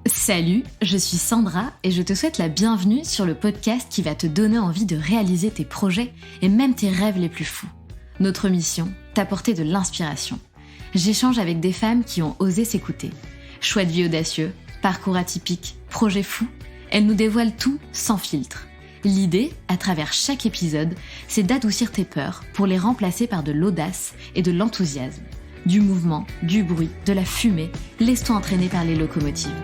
Salut, je suis Sandra et je te souhaite la bienvenue sur le podcast qui va te donner envie de réaliser tes projets et même tes rêves les plus fous. Notre mission, t'apporter de l'inspiration. J'échange avec des femmes qui ont osé s'écouter. Choix de vie audacieux, parcours atypique, projets fous, elles nous dévoilent tout sans filtre. L'idée, à travers chaque épisode, c'est d'adoucir tes peurs pour les remplacer par de l'audace et de l'enthousiasme. Du mouvement, du bruit, de la fumée, laisse-toi entraîner par les locomotives.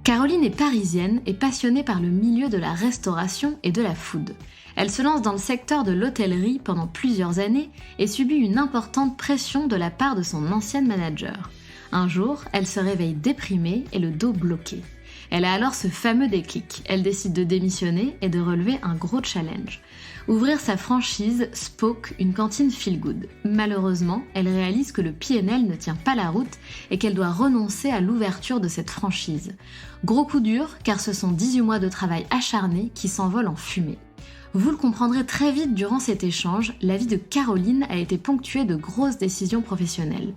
Caroline est parisienne et passionnée par le milieu de la restauration et de la food. Elle se lance dans le secteur de l'hôtellerie pendant plusieurs années et subit une importante pression de la part de son ancienne manager. Un jour, elle se réveille déprimée et le dos bloqué. Elle a alors ce fameux déclic. Elle décide de démissionner et de relever un gros challenge. Ouvrir sa franchise Spoke, une cantine feel good. Malheureusement, elle réalise que le PNL ne tient pas la route et qu'elle doit renoncer à l'ouverture de cette franchise. Gros coup dur, car ce sont 18 mois de travail acharné qui s'envolent en fumée. Vous le comprendrez très vite durant cet échange, la vie de Caroline a été ponctuée de grosses décisions professionnelles.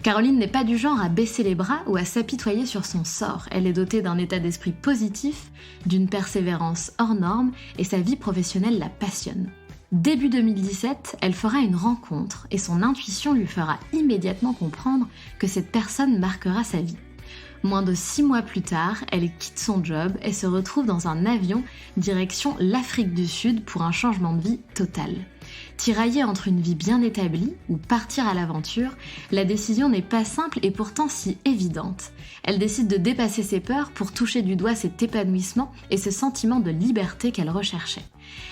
Caroline n'est pas du genre à baisser les bras ou à s'apitoyer sur son sort. Elle est dotée d'un état d'esprit positif, d'une persévérance hors norme et sa vie professionnelle la passionne. Début 2017, elle fera une rencontre et son intuition lui fera immédiatement comprendre que cette personne marquera sa vie. Moins de 6 mois plus tard, elle quitte son job et se retrouve dans un avion direction l'Afrique du Sud pour un changement de vie total. Tiraillée entre une vie bien établie ou partir à l'aventure, la décision n'est pas simple et pourtant si évidente. Elle décide de dépasser ses peurs pour toucher du doigt cet épanouissement et ce sentiment de liberté qu'elle recherchait.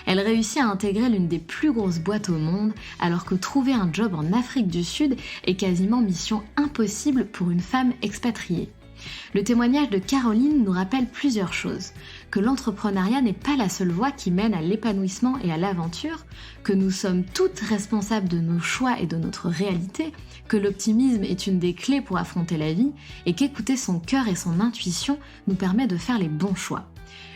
Elle réussit à intégrer l'une des plus grosses boîtes au monde alors que trouver un job en Afrique du Sud est quasiment mission impossible pour une femme expatriée. Le témoignage de Caroline nous rappelle plusieurs choses. Que l'entrepreneuriat n'est pas la seule voie qui mène à l'épanouissement et à l'aventure, que nous sommes toutes responsables de nos choix et de notre réalité, que l'optimisme est une des clés pour affronter la vie et qu'écouter son cœur et son intuition nous permet de faire les bons choix.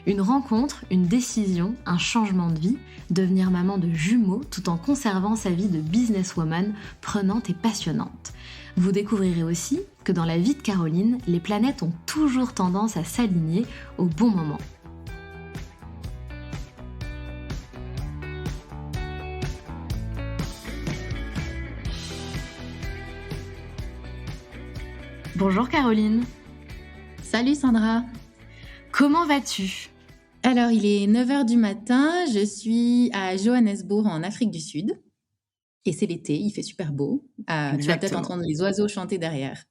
Une rencontre, une décision, un changement de vie, devenir maman de jumeaux tout en conservant sa vie de businesswoman prenante et passionnante. Vous découvrirez aussi que dans la vie de Caroline, les planètes ont toujours tendance à s'aligner au bon moment. Bonjour Caroline. Salut Sandra. Comment vas-tu ? Alors, il est 9h du matin, je suis à Johannesburg en Afrique du Sud. Et c'est l'été, il fait super beau. Tu vas peut-être entendre les oiseaux chanter derrière.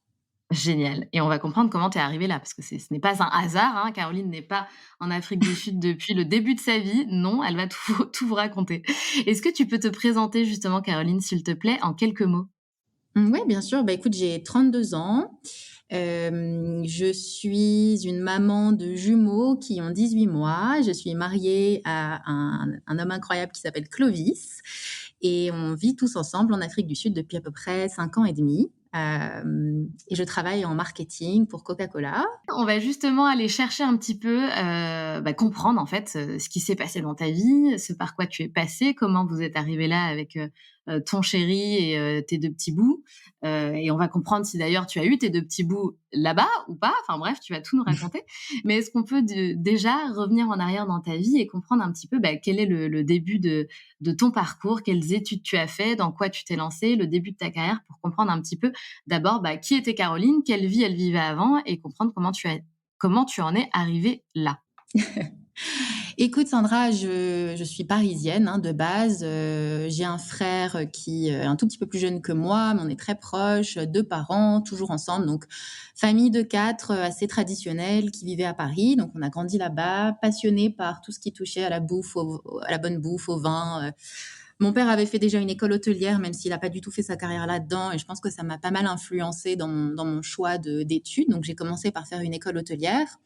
Génial. Et on va comprendre comment tu es arrivée là, parce que ce n'est pas un hasard. Hein. Caroline n'est pas en Afrique du Sud depuis le début de sa vie. Non, elle va tout vous raconter. Est-ce que tu peux te présenter justement, Caroline, s'il te plaît, en quelques mots ? Oui, bien sûr. Écoute, j'ai 32 ans. Je suis une maman de jumeaux qui ont 18 mois. Je suis mariée à un homme incroyable qui s'appelle Clovis. Et on vit tous ensemble en Afrique du Sud depuis à peu près 5 ans et demi. Et je travaille en marketing pour Coca-Cola. On va justement aller chercher un petit peu, comprendre en fait ce qui s'est passé dans ta vie, ce par quoi tu es passée, comment vous êtes arrivé là avec ton chéri et tes 2 petits bouts. Et on va comprendre si d'ailleurs tu as eu tes 2 petits bouts là-bas ou pas. Enfin bref, tu vas tout nous raconter. Mais est-ce qu'on peut déjà revenir en arrière dans ta vie et comprendre un petit peu quel est le début de ton parcours, quelles études tu as fait, dans quoi tu t'es lancée, le début de ta carrière, pour comprendre un petit peu d'abord qui était Caroline, quelle vie elle vivait avant et comprendre comment tu en es arrivée là. Écoute Sandra, je suis parisienne de base. J'ai un frère qui est un tout petit peu plus jeune que moi, mais on est très proches, 2 parents, toujours ensemble. Donc, famille de 4, assez traditionnelle, qui vivait à Paris. Donc, on a grandi là-bas, passionnés par tout ce qui touchait à la bouffe, à la bonne bouffe, au vin. Mon père avait fait déjà une école hôtelière, même s'il n'a pas du tout fait sa carrière là-dedans. Et je pense que ça m'a pas mal influencée dans mon choix d'études. Donc, j'ai commencé par faire une école hôtelière.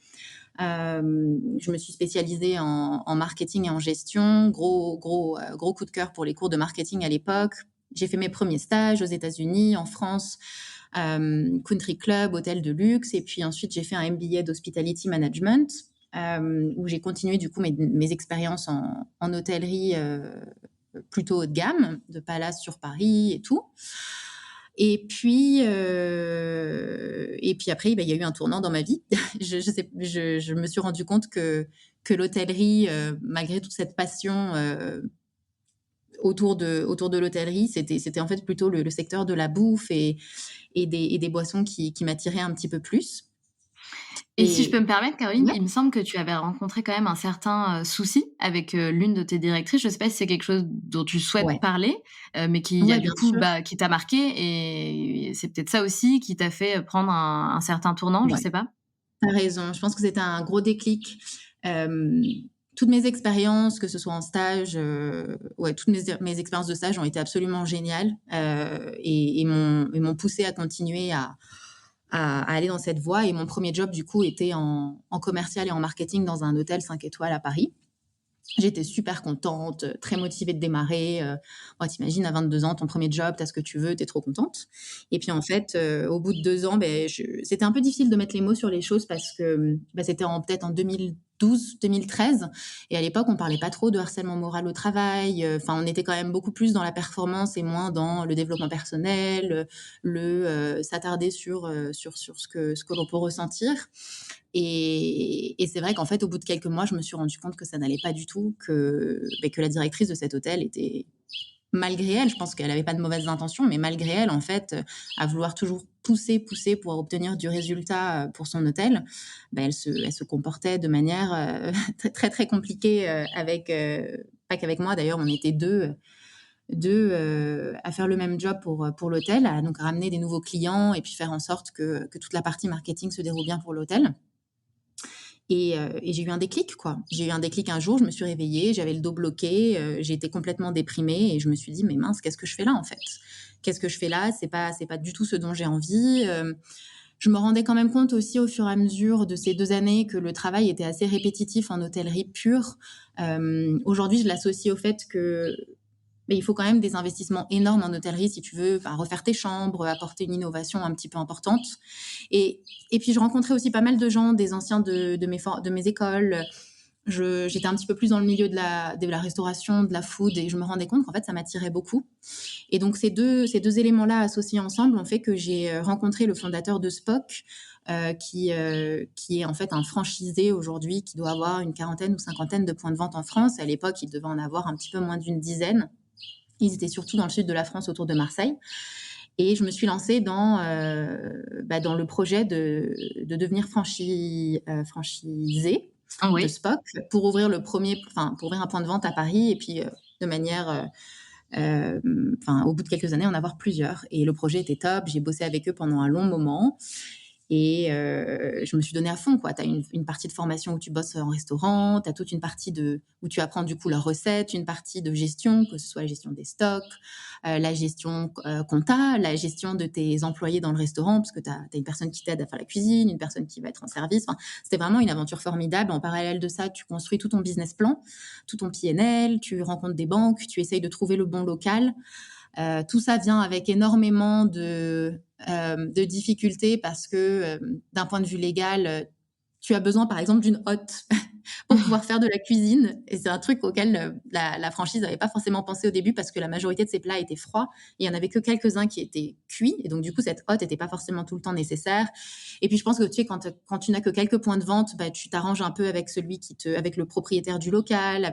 Je me suis spécialisée en marketing et en gestion. Gros coup de cœur pour les cours de marketing à l'époque. J'ai fait mes premiers stages aux États-Unis, en France, country club, hôtel de luxe. Et puis ensuite, j'ai fait un MBA d'hospitality management. où j'ai continué du coup mes expériences en hôtellerie plutôt haut de gamme, de palace sur Paris et tout. Et puis après, il y a eu un tournant dans ma vie. Je me suis rendu compte que l'hôtellerie, malgré toute cette passion autour de l'hôtellerie, c'était en fait plutôt le secteur de la bouffe et des boissons qui m'attiraient un petit peu plus. Et si je peux Et me permettre, Caroline, ouais, il me semble que tu avais rencontré quand même un certain, souci avec, l'une de tes directrices. Je ne sais pas si c'est quelque chose dont tu souhaites ouais, parler, mais qui a ouais, du bien coup, sûr. bah, qui t'a marqué et c'est peut-être ça aussi qui t'a fait, prendre un certain tournant, je Ouais, sais pas? tu as raison. Je pense que c'était un gros déclic. Hem, Toutes mes expériences, que ce soit en stage, ouais, toutes mes expériences de stage ont été absolument géniales, et m'ont poussée à continuer à aller dans cette voie. Et mon premier job, du coup, était en commercial et en marketing dans un hôtel 5 étoiles à Paris. J'étais super contente, très motivée de démarrer. Ouais, tu à 22 ans, ton premier job, tu as ce que tu veux, tu es trop contente. Et puis en fait, au bout de 2 ans, c'était un peu difficile de mettre les mots sur les choses parce que, c'était peut-être en 2012-2013, et à l'époque, on parlait pas trop de harcèlement moral au travail. Enfin, on était quand même beaucoup plus dans la performance et moins dans le développement personnel, s'attarder sur ce que l'on peut ressentir. Et c'est vrai qu'en fait, au bout de quelques mois, je me suis rendu compte que ça n'allait pas du tout, que la directrice de cet hôtel était, malgré elle, je pense qu'elle avait pas de mauvaises intentions, mais malgré elle, en fait, à vouloir toujours pousser pour obtenir du résultat, pour son hôtel, elle se comportait de manière, très, très, très compliquée, pas qu'avec moi d'ailleurs, on était 2 à faire le même job pour l'hôtel, à donc ramener des nouveaux clients et puis faire en sorte que toute la partie marketing se déroule bien pour l'hôtel. Et j'ai eu un déclic, quoi. J'ai eu un déclic un jour, je me suis réveillée, j'avais le dos bloqué, j'étais complètement déprimée et je me suis dit: «Mais mince, qu'est-ce que je fais là, en fait? Qu'est-ce que je fais là? C'est pas du tout ce dont j'ai envie». Je me rendais quand même compte aussi au fur et à mesure de ces 2 années que le travail était assez répétitif en hôtellerie pure. Aujourd'hui, je l'associe au fait que mais il faut quand même des investissements énormes en hôtellerie si tu veux, refaire tes chambres, apporter une innovation un petit peu importante. Et puis je rencontrais aussi pas mal de gens, des anciens de mes écoles. J'étais un petit peu plus dans le milieu de la restauration, de la food, et je me rendais compte qu'en fait ça m'attirait beaucoup. Et donc ces deux éléments-là associés ensemble ont fait que j'ai rencontré le fondateur de Spock, qui est en fait un franchisé aujourd'hui, qui doit avoir une quarantaine ou cinquantaine de points de vente en France. À l'époque, il devait en avoir un petit peu moins d'une dizaine. Ils étaient surtout dans le sud de la France, autour de Marseille. Et je me suis lancée dans le projet de devenir franchisée de Oui. Spock, pour ouvrir pour ouvrir un point de vente à Paris, et puis de manière, au bout de quelques années, en avoir plusieurs. Et le projet était top. J'ai bossé avec eux pendant un long moment. Et je me suis donnée à fond, quoi. Tu as une partie de formation où tu bosses en restaurant, tu as toute une partie où tu apprends du coup leurs recettes, une partie de gestion, que ce soit la gestion des stocks, la gestion compta, la gestion de tes employés dans le restaurant, parce que tu as une personne qui t'aide à faire la cuisine, une personne qui va être en service. Enfin, c'était vraiment une aventure formidable. En parallèle de ça, tu construis tout ton business plan, tout ton PNL, tu rencontres des banques, tu essayes de trouver le bon local. Tout ça vient avec énormément de difficultés, parce que d'un point de vue légal, tu as besoin par exemple d'une hotte pour pouvoir faire de la cuisine. Et c'est un truc auquel la franchise n'avait pas forcément pensé au début, parce que la majorité de ses plats étaient froids et il n'y en avait que quelques-uns qui étaient cuits. Et donc du coup, cette hotte n'était pas forcément tout le temps nécessaire. Et puis je pense que tu sais, quand tu n'as que quelques points de vente, tu t'arranges un peu avec avec le propriétaire du local,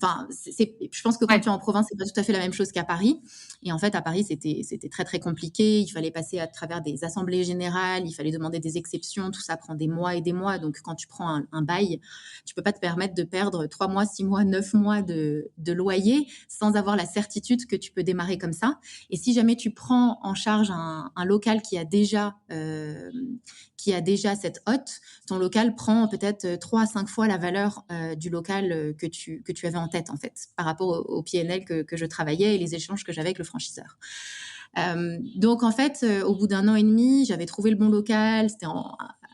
je pense que quand Ouais. tu es en province, c'est pas tout à fait la même chose qu'à Paris. Et en fait, à Paris, c'était très, très compliqué. Il fallait passer à travers des assemblées générales, il fallait demander des exceptions. Tout ça prend des mois et des mois. Donc, quand tu prends un bail, tu peux pas te permettre de perdre 3 mois, 6 mois, 9 mois de loyer sans avoir la certitude que tu peux démarrer comme ça. Et si jamais tu prends en charge un local qui a déjà cette hotte, ton local prend peut-être 3 à 5 fois la valeur du local que tu avais en tête, en fait, par rapport au PNL que je travaillais et les échanges que j'avais avec le franchiseur. Donc, en fait, au bout d'un an et demi, j'avais trouvé le bon local.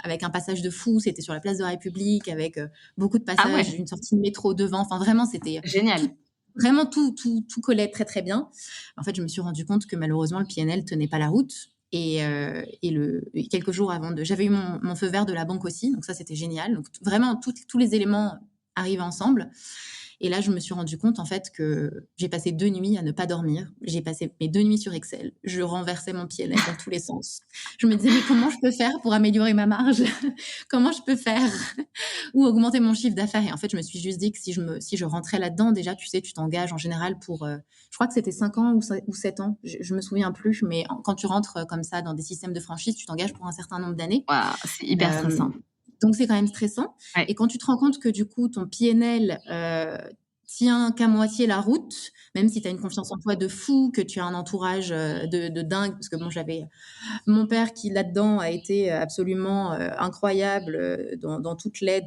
Avec un passage de fou, c'était sur la place de la République, avec beaucoup de Ah passages, ouais, une sortie de métro devant. Enfin, vraiment, c'était génial. tout, vraiment tout collait très, très bien. En fait, je me suis rendu compte que malheureusement, le PNL tenait pas la route. Et quelques jours j'avais eu mon feu vert de la banque aussi, donc ça c'était génial. Donc vraiment tous les éléments arrivent ensemble. Et là, je me suis rendu compte en fait que j'ai passé 2 nuits à ne pas dormir. J'ai passé mes 2 nuits sur Excel. Je renversais mon PNL dans tous les sens. Je me disais: «Mais comment je peux faire pour améliorer ma marge? Comment je peux faire ou augmenter mon chiffre d'affaires?» Et en fait, je me suis juste dit que si je rentrais là-dedans, déjà, tu sais, tu t'engages en général pour, je crois que c'était 5 ans ou 7 ans, je me souviens plus, mais quand tu rentres comme ça dans des systèmes de franchise, tu t'engages pour un certain nombre d'années. Waouh, c'est hyper Hem, stressant. donc c'est quand même stressant. Ouais. Et quand tu te rends compte que du coup ton PNL, tient qu'à moitié la route, même si tu as une confiance en toi de fou, que tu as un entourage, de dingue, parce que bon, j'avais mon père qui là-dedans a été absolument, incroyable, dans toute l'aide,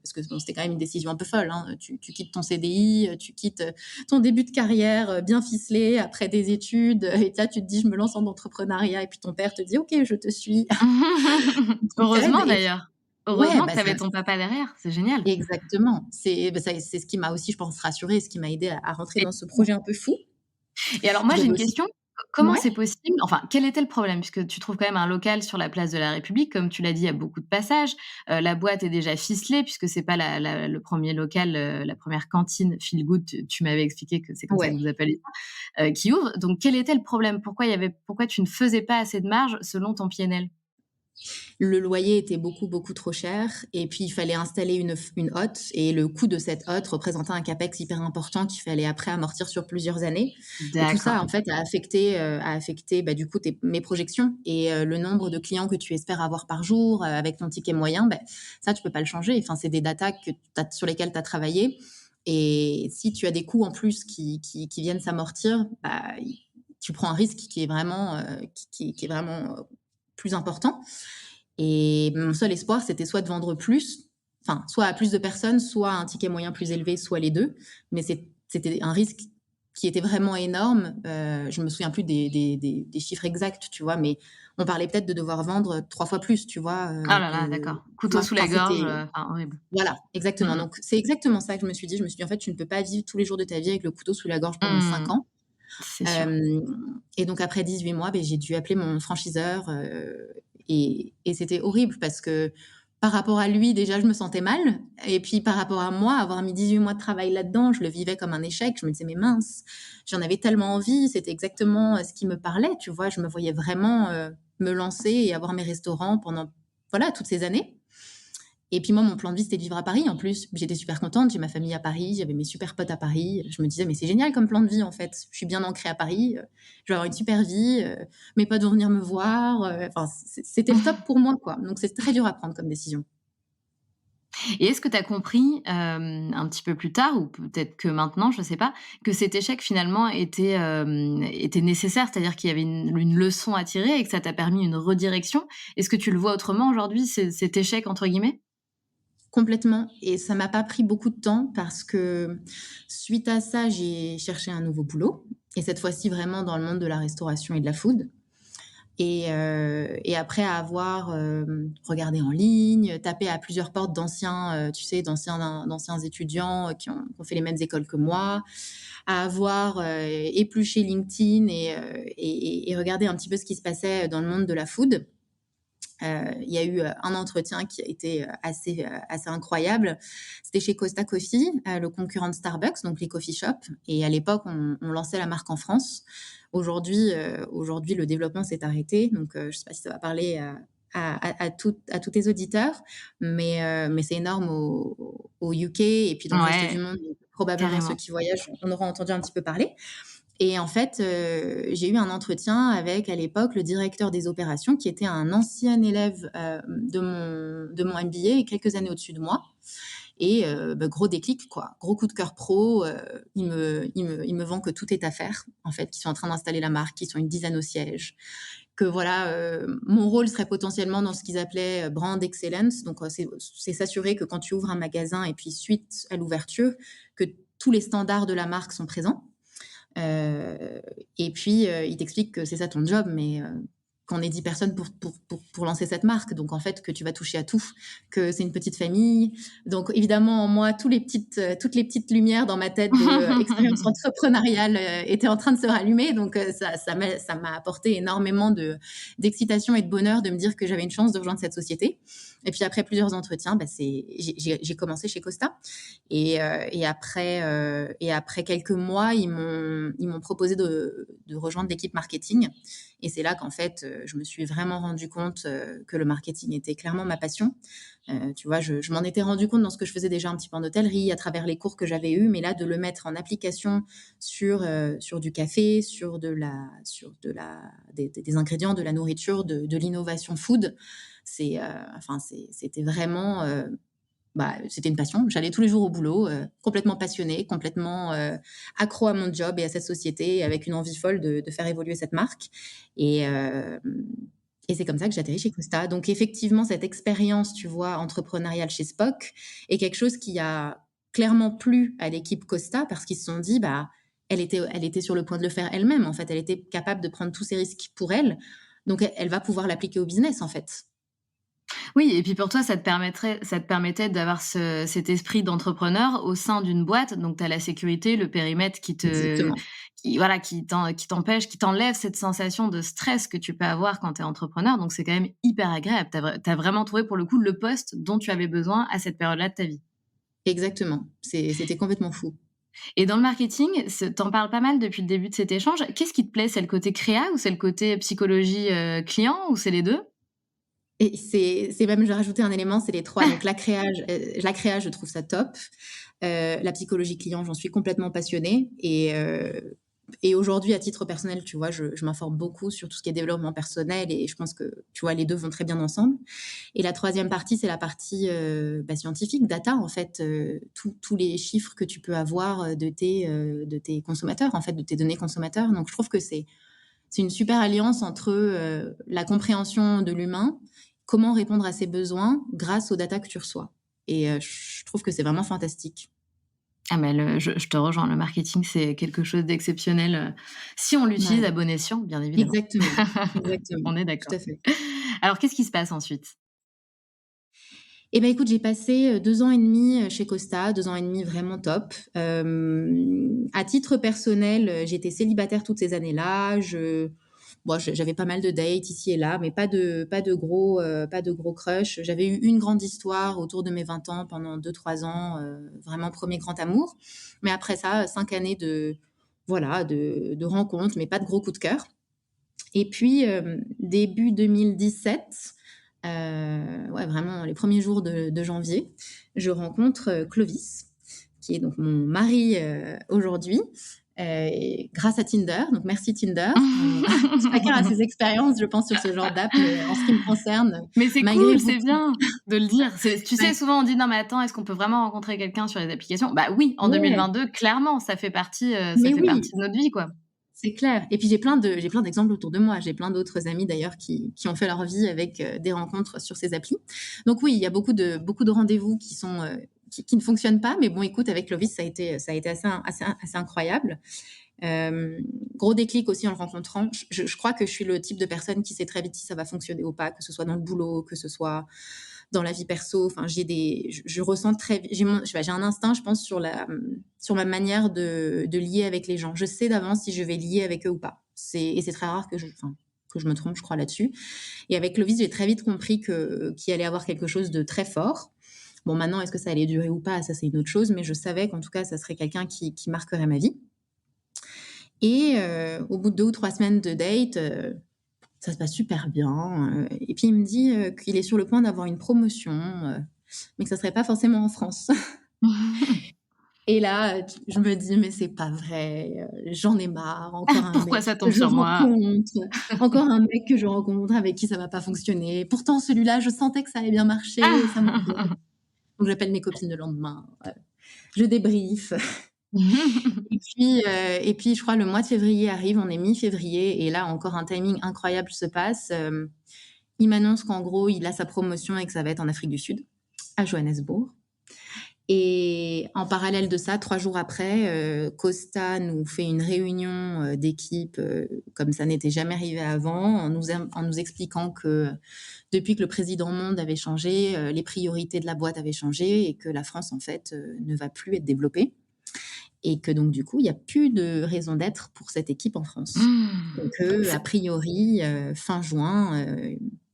parce que bon, c'était quand même une décision un peu folle, hein. Tu quittes ton CDI, tu quittes, ton début de carrière, bien ficelé après des études, et là tu te dis: «Je me lance en entrepreneuriat», et puis ton père te dit: «OK, je te suis». Il t'aide Heureusement et d'ailleurs. ouais, Heureusement que bah, tu ça avais ton papa derrière, c'est génial. exactement. C'est ce qui m'a aussi, je pense, rassurée, ce qui m'a aidée à rentrer Et dans ce projet un peu fou. et alors moi j'ai J'avais une aussi question, comment ouais, c'est possible enfin, quel était le problème? Puisque tu trouves quand même un local sur la place de la République, comme tu l'as dit, il y a beaucoup de passages, la boîte est déjà ficelée puisque c'est pas le 1er local, la première cantine feel good, tu m'avais expliqué que c'est comme ça que ouais. vous appelez ça, qui ouvre. Donc quel était le problème? Pourquoi tu ne faisais pas assez de marge selon ton PNL? Le loyer était beaucoup, beaucoup trop cher, et puis il fallait installer une hotte, et le coût de cette hotte représentait un capex hyper important qu'il fallait après amortir sur plusieurs années. Et tout ça, D'accord. en fait, a affecté, bah, du coup, mes projections, et le nombre de clients que tu espères avoir par jour, avec ton ticket moyen, bah, ça, tu peux pas le changer. Enfin, c'est des datas sur lesquelles tu as travaillé, et si tu as des coûts en plus qui viennent s'amortir, bah, tu prends un risque qui est vraiment, qui est vraiment, plus important. Et mon seul espoir, c'était soit de vendre plus, enfin, soit à plus de personnes, soit à un ticket moyen plus élevé, soit les 2. Mais c'était un risque qui était vraiment énorme. Je me souviens plus des chiffres exacts, tu vois? Mais on parlait peut-être de devoir vendre 3 fois plus, tu vois? Ah là là, Que d'accord. tu Couteau vois? sous Enfin, la gorge, c'était enfin horrible. voilà, Mmh exactement. mh. Donc c'est exactement ça que je me suis dit. Je me suis dit: «En fait, tu ne peux pas vivre tous les jours de ta vie avec le couteau sous la gorge pendant 5 Mmh. ans». C'est sûr. Et donc après 18 mois, beh, j'ai dû appeler mon franchiseur, et c'était horrible parce que par rapport à lui, déjà, je me sentais mal, et puis par rapport à moi, avoir mis 18 mois de travail là-dedans, je le vivais comme un échec. Je me disais: «Mais mince, j'en avais tellement envie, c'était exactement, ce qui me parlait», tu vois? Je me voyais vraiment, me lancer et avoir mes restaurants pendant, voilà, toutes ces années. Et puis moi, mon plan de vie, c'était de vivre à Paris en plus. J'étais super contente, j'ai ma famille à Paris, j'avais mes super potes à Paris. Je me disais: «Mais c'est génial comme plan de vie en fait. Je suis bien ancrée à Paris, je vais avoir une super vie, mes potes vont venir me voir», enfin c'était le top pour moi, quoi. Donc c'est très dur à prendre comme décision. Et est-ce que tu as compris, un petit peu plus tard ou peut-être que maintenant, je sais pas, que cet échec finalement était nécessaire? C'est-à-dire qu'il y avait une leçon à tirer et que ça t'a permis une redirection? Est-ce que tu le vois autrement aujourd'hui, cet «échec» entre guillemets? Complètement, et ça m'a pas pris beaucoup de temps parce que suite à ça, j'ai cherché un nouveau boulot, et cette fois-ci vraiment dans le monde de la restauration et de la food. Et après avoir, regardé en ligne, tapé à plusieurs portes d'anciens, tu sais, d'anciens étudiants, qui ont fait les mêmes écoles que moi, à avoir, épluché LinkedIn, et regardé un petit peu ce qui se passait dans le monde de la food. Il y a eu, un entretien qui a été, assez incroyable. C'était chez Costa Coffee, le concurrent de Starbucks, donc les coffee shops, et à l'époque, on lançait la marque en France. Aujourd'hui, le développement s'est arrêté, donc je ne sais pas si ça va parler à tous tes auditeurs, mais c'est énorme au UK et puis dans le reste du Ouais, monde, donc probablement ceux carrément. qui voyagent en auront entendu un petit peu parler. Et en fait, j'ai eu un entretien avec, à l'époque, le directeur des opérations qui était un ancien élève, de mon MBA et quelques années au-dessus de moi. Et bah, gros déclic, quoi. Gros coup de cœur pro, il me vend que tout est à faire, en fait, qu'ils sont en train d'installer la marque, qu'ils sont une dizaine au siège, que voilà, mon rôle serait potentiellement dans ce qu'ils appelaient, brand excellence. Donc c'est s'assurer que quand tu ouvres un magasin et puis suite à l'ouverture, que tous les standards de la marque sont présents. Et puis, il t'explique que c'est ça ton job, mais qu'on est 10 personnes pour lancer cette marque. Donc, en fait, que tu vas toucher à tout, que c'est une petite famille. Donc, évidemment, moi, toutes les petites lumières dans ma tête de expérience entrepreneuriale étaient en train de se rallumer. Donc, ça m'a apporté énormément d'excitation et de bonheur de me dire que j'avais une chance de rejoindre cette société. Et puis, après plusieurs entretiens, j'ai commencé chez Costa. Et après quelques mois, ils m'ont proposé de rejoindre l'équipe marketing. Et c'est là qu'en fait, je me suis vraiment rendu compte que le marketing était clairement ma passion. Tu vois, je m'en étais rendu compte dans ce que je faisais déjà un petit peu en hôtellerie, à travers les cours que j'avais eus, mais là, de le mettre en application sur du café, sur des ingrédients, de la nourriture, de l'innovation food, c'était vraiment... c'était une passion. J'allais tous les jours au boulot, complètement passionnée, complètement accro à mon job et à cette société, avec une envie folle de faire évoluer cette marque. Et, et c'est comme ça que j'atterris chez Costa. Donc effectivement, cette expérience, tu vois, entrepreneuriale chez Spock est quelque chose qui a clairement plu à l'équipe Costa, parce qu'ils se sont dit, elle était sur le point de le faire elle-même. En fait, elle était capable de prendre tous ces risques pour elle. Donc elle va pouvoir l'appliquer au business, en fait. Oui, et puis pour toi, ça te permettait d'avoir cet esprit d'entrepreneur au sein d'une boîte. Donc, tu as la sécurité, le périmètre Exactement. qui t'empêche, qui t'enlève cette sensation de stress que tu peux avoir quand tu es entrepreneur. Donc, c'est quand même hyper agréable. Tu as vraiment trouvé pour le coup le poste dont tu avais besoin à cette période-là de ta vie. Exactement. C'était complètement fou. Et dans le marketing, t'en parles pas mal depuis le début de cet échange. Qu'est-ce qui te plaît? C'est le côté créa ou c'est le côté psychologie, client ou c'est les 2? Et c'est même, je vais rajouter un élément, c'est les 3. Donc la créa, je trouve ça top. La psychologie client, j'en suis complètement passionnée. Et aujourd'hui, à titre personnel, tu vois, je m'informe beaucoup sur tout ce qui est développement personnel, et je pense que, tu vois, les 2 vont très bien ensemble. Et la 3e partie, c'est la partie scientifique, data, en fait, tous les chiffres que tu peux avoir de tes consommateurs, en fait, de tes données consommateurs. Donc je trouve que c'est une super alliance entre la compréhension de l'humain, comment répondre à ses besoins grâce aux data que tu reçois. Et je trouve que c'est vraiment fantastique. Ah mais je te rejoins, le marketing, c'est quelque chose d'exceptionnel, si on l'utilise Ouais, à bon escient, bien évidemment. exactement, exactement, On est tout d'accord. à fait. Alors qu'est-ce qui se passe ensuite? Eh ben, écoute, j'ai passé 2 ans et demi chez Costa, 2 ans et demi vraiment top. À titre personnel, j'étais célibataire toutes ces années-là. J'avais pas mal de dates ici et là, mais pas de gros crush. J'avais eu une grande histoire autour de mes 20 ans pendant 2-3 ans, vraiment premier grand amour. Mais après ça, 5 années de rencontres, mais pas de gros coup de cœur. Et puis, début 2017, ouais, vraiment les premiers jours de janvier, je rencontre Clovis, qui est donc mon mari aujourd'hui, grâce à Tinder. Donc merci Tinder. Chacun a ses expériences, je pense, sur ce genre d'app, mais en ce qui me concerne, Mais c'est malgré cool, c'est beaucoup... bien de le dire. Tu sais, Ouais, souvent on dit: «Non mais attends, est-ce qu'on peut vraiment rencontrer quelqu'un sur les applications?» Bah oui, en ouais, 2022, clairement, ça mais fait partie oui, de notre vie, quoi. c'est clair. Et puis j'ai plein d'exemples autour de moi. J'ai plein d'autres amis d'ailleurs qui ont fait leur vie avec des rencontres sur ces applis. Donc oui, il y a beaucoup de rendez-vous qui ne fonctionnent pas. Mais bon, écoute, avec Clovis, ça a été assez incroyable. Gros déclic aussi en le rencontrant. Je crois que je suis le type de personne qui sait très vite si ça va fonctionner ou pas, que ce soit dans le boulot, que ce soit dans la vie perso. Enfin, je ressens très, j'ai un instinct, je pense, sur ma manière de lier avec les gens. Je sais d'avance si je vais lier avec eux ou pas. Et c'est très rare que je me trompe, je crois, là-dessus. Et avec Clovis, j'ai très vite compris qu'il allait avoir quelque chose de très fort. Bon, maintenant, est-ce que ça allait durer ou pas? Ça, c'est une autre chose, mais je savais qu'en tout cas, ça serait quelqu'un qui marquerait ma vie. Et au bout de 2 ou 3 semaines de date, ça se passe super bien. Et puis il me dit qu'il est sur le point d'avoir une promotion, mais que ça serait pas forcément en France. Et là, je me dis: «Mais c'est pas vrai, j'en ai marre, encore un Pourquoi mec ça que tombe je sur moi? rencontre, encore un mec que je rencontre avec qui ça va pas fonctionner. Pourtant celui-là, je sentais que ça allait bien marcher, ça m'embête». Donc j'appelle mes copines le lendemain, je débriefe. Et puis je crois le mois de février arrive, on est mi-février, et là encore un timing incroyable se passe. Il m'annonce qu'en gros, il a sa promotion et que ça va être en Afrique du Sud, à Johannesburg. Et en parallèle de ça, 3 jours après, Costa nous fait une réunion, d'équipe, comme ça n'était jamais arrivé avant, en nous expliquant que depuis que le président monde avait changé, les priorités de la boîte avaient changé et que la France, en fait, ne va plus être développée et que donc du coup, il y a plus de raison d'être pour cette équipe en France. Donc a C'est priori, fin juin,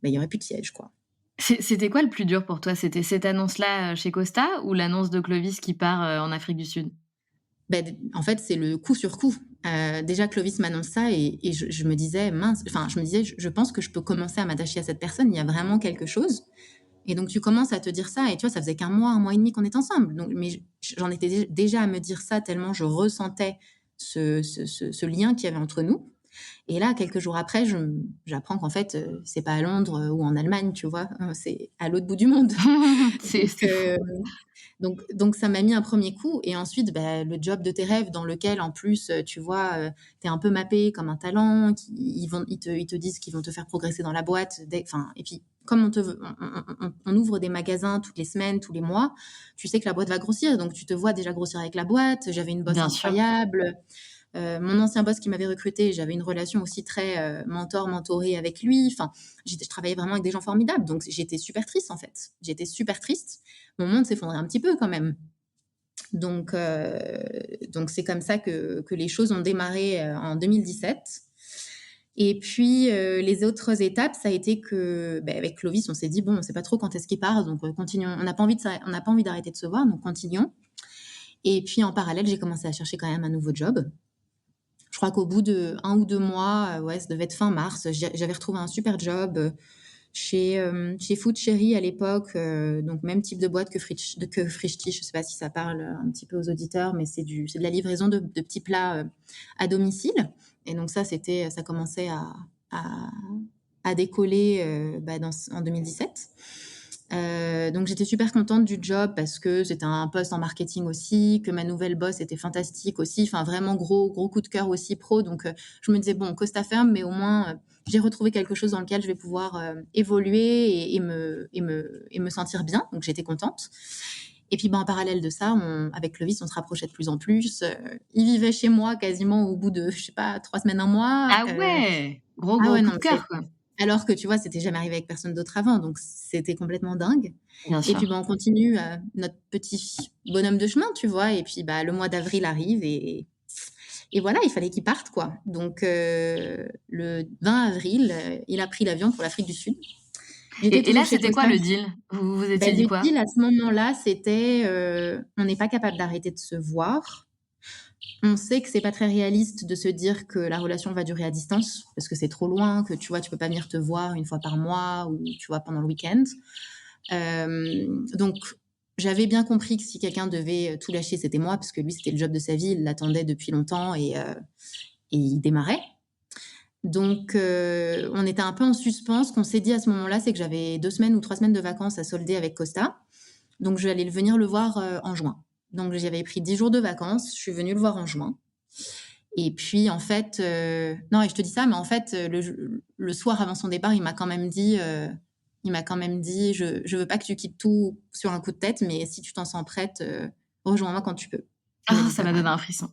il y aurait plus de siège, quoi. c'était quoi le plus dur pour toi? C'était cette annonce-là, chez Costa ou l'annonce de Clovis qui part, en Afrique du Sud? En fait, c'est le coup sur coup. Déjà, Clovis m'annonce ça et je me disais: «Mince», enfin, je me disais: «Je pense que je peux commencer à m'attacher à cette personne, il y a vraiment quelque chose». Et donc tu commences à te dire ça et tu vois, ça faisait qu'un mois, un mois et demi qu'on est ensemble. Donc mais j'en étais déjà à me dire ça tellement je ressentais ce lien qu'il y avait entre nous. Et là, quelques jours après, j'apprends qu'en fait, c'est pas à Londres, ou en Allemagne, tu vois? C'est à l'autre bout du monde. C'est Donc c'est fou. donc ça m'a mis un premier coup et ensuite, le job de tes rêves dans lequel en plus, tu vois, tu es un peu mappé comme un talent, qui ils te disent qu'ils vont te faire progresser dans la boîte enfin et puis comme on te veut on ouvre des magasins toutes les semaines, tous les mois, tu sais que la boîte va grossir, donc tu te vois déjà grossir avec la boîte. J'avais une boss Bien sûr. incroyable. Mon ancien boss qui m'avait recruté, j'avais une relation aussi très, mentor-mentorée avec lui. Enfin, je travaillais vraiment avec des gens formidables, donc j'étais super triste, en fait. J'étais super triste. Mon monde s'effondrait un petit peu quand même. Donc c'est comme ça que les choses ont démarré, en 2017. Et puis, les autres étapes, ça a été que, avec Clovis, on s'est dit: «Bon, on sait pas trop quand est-ce qu'il part, donc continuons. On n'a pas envie d'arrêter de se voir, donc continuons». Et puis en parallèle, j'ai commencé à chercher quand même un nouveau job. Je crois qu'au bout de 1 ou 2 mois, ouais, ça devait être fin mars, j'avais retrouvé un super job, chez Food Cherry à l'époque, donc même type de boîte que Frischti. Je sais pas si ça parle, un petit peu aux auditeurs, mais c'est de la livraison de petits plats, à domicile. Et donc ça commençait à à décoller, en 2017. Donc j'étais super contente du job parce que c'était un poste en marketing aussi, que ma nouvelle boss était fantastique aussi, enfin vraiment gros coup de cœur aussi pro. Donc je me disais: «Bon, Costa ferme, mais au moins, j'ai retrouvé quelque chose dans lequel je vais pouvoir, évoluer et me sentir bien». Donc j'étais contente. Et puis, en parallèle de ça, avec Clovis, on se rapprochait de plus en plus. Il vivait chez moi quasiment au bout de, je sais pas, 3 semaines, un mois. Ah ouais! Gros, Ah gros ouais, coup non, de c'est cœur, quoi. alors que tu vois, c'était jamais arrivé avec personne d'autre avant, donc c'était complètement dingue. Bien Et puis, sûr. on continue, notre petit bonhomme de chemin, tu vois? Et puis, le mois d'avril arrive et voilà, il fallait qu'il parte, quoi. Donc le 20 avril, il a pris l'avion pour l'Afrique du Sud. J'étais Et toujours là, chez c'était quoi Costa. le deal? Vous vous étiez dit Le quoi? deal à ce moment-là, c'était, on n'est pas capable d'arrêter de se voir. On sait que c'est pas très réaliste de se dire que la relation va durer à distance, parce que c'est trop loin, que tu vois, tu peux pas venir te voir une fois par mois ou tu vois, pendant le week-end. Donc j'avais bien compris que si quelqu'un devait, tout lâcher, c'était moi, parce que lui, c'était le job de sa vie, il l'attendait depuis longtemps et il démarrait. Donc on était un peu en suspens. Ce qu'on s'est dit à ce moment-là, c'est que j'avais 2 semaines ou 3 semaines de vacances à solder avec Costa. Donc je vais aller venir le voir, en juin. Donc j'avais pris 10 jours de vacances, je suis venue le voir en juin. Et puis en fait, non, et je te dis ça, mais en fait, le soir avant son départ, il m'a quand même dit: «Je veux pas que tu quittes tout sur un coup de tête, mais si tu t'en sens prête, rejoins-moi quand tu peux. Ah, N'hésite ça pas m'a quand donné même». un frisson.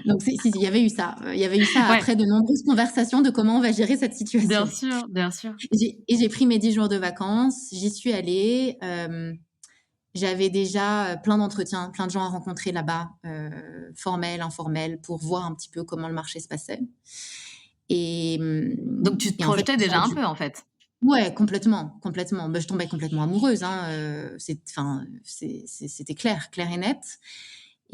Donc si, il y avait eu ça. Il y avait eu ça Ouais, après de nombreuses conversations de comment on va gérer cette bien situation. sûr, bien sûr. J'ai pris mes 10 jours de vacances, j'y suis allée, j'avais déjà, plein d'entretiens, plein de gens à rencontrer là-bas, formels, informels, pour voir un petit peu comment le marché se passait. Et Donc tu te en fait, projetais tout ça a déjà un dû peu, en fait? ouais, complètement, complètement. Je tombais complètement amoureuse, hein, c'était clair, clair et net.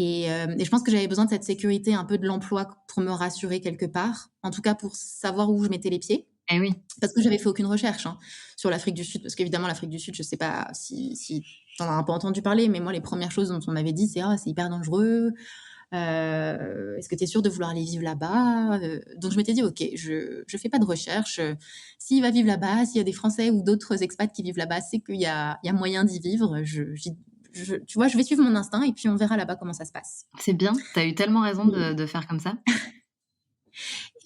Et je pense que j'avais besoin de cette sécurité un peu de l'emploi pour me rassurer quelque part, en tout cas pour savoir où je mettais les pieds. Eh oui. Parce que j'avais fait aucune recherche, hein, sur l'Afrique du Sud, parce qu'évidemment l'Afrique du Sud, je sais pas si tu en as un peu entendu parler, mais moi les premières choses dont on m'avait dit, c'est: «Ah, c'est hyper dangereux, est-ce que tu es sûr de vouloir aller vivre là-bas?» Donc je m'étais dit: «OK, je fais pas de recherche, s'il va vivre là-bas, s'il y a des Français ou d'autres expats qui vivent là-bas, c'est qu'il y a moyen d'y vivre, tu vois, je vais suivre mon instinct et puis on verra là-bas comment ça se passe». C'est bien, tu as eu tellement raison Et de faire comme ça.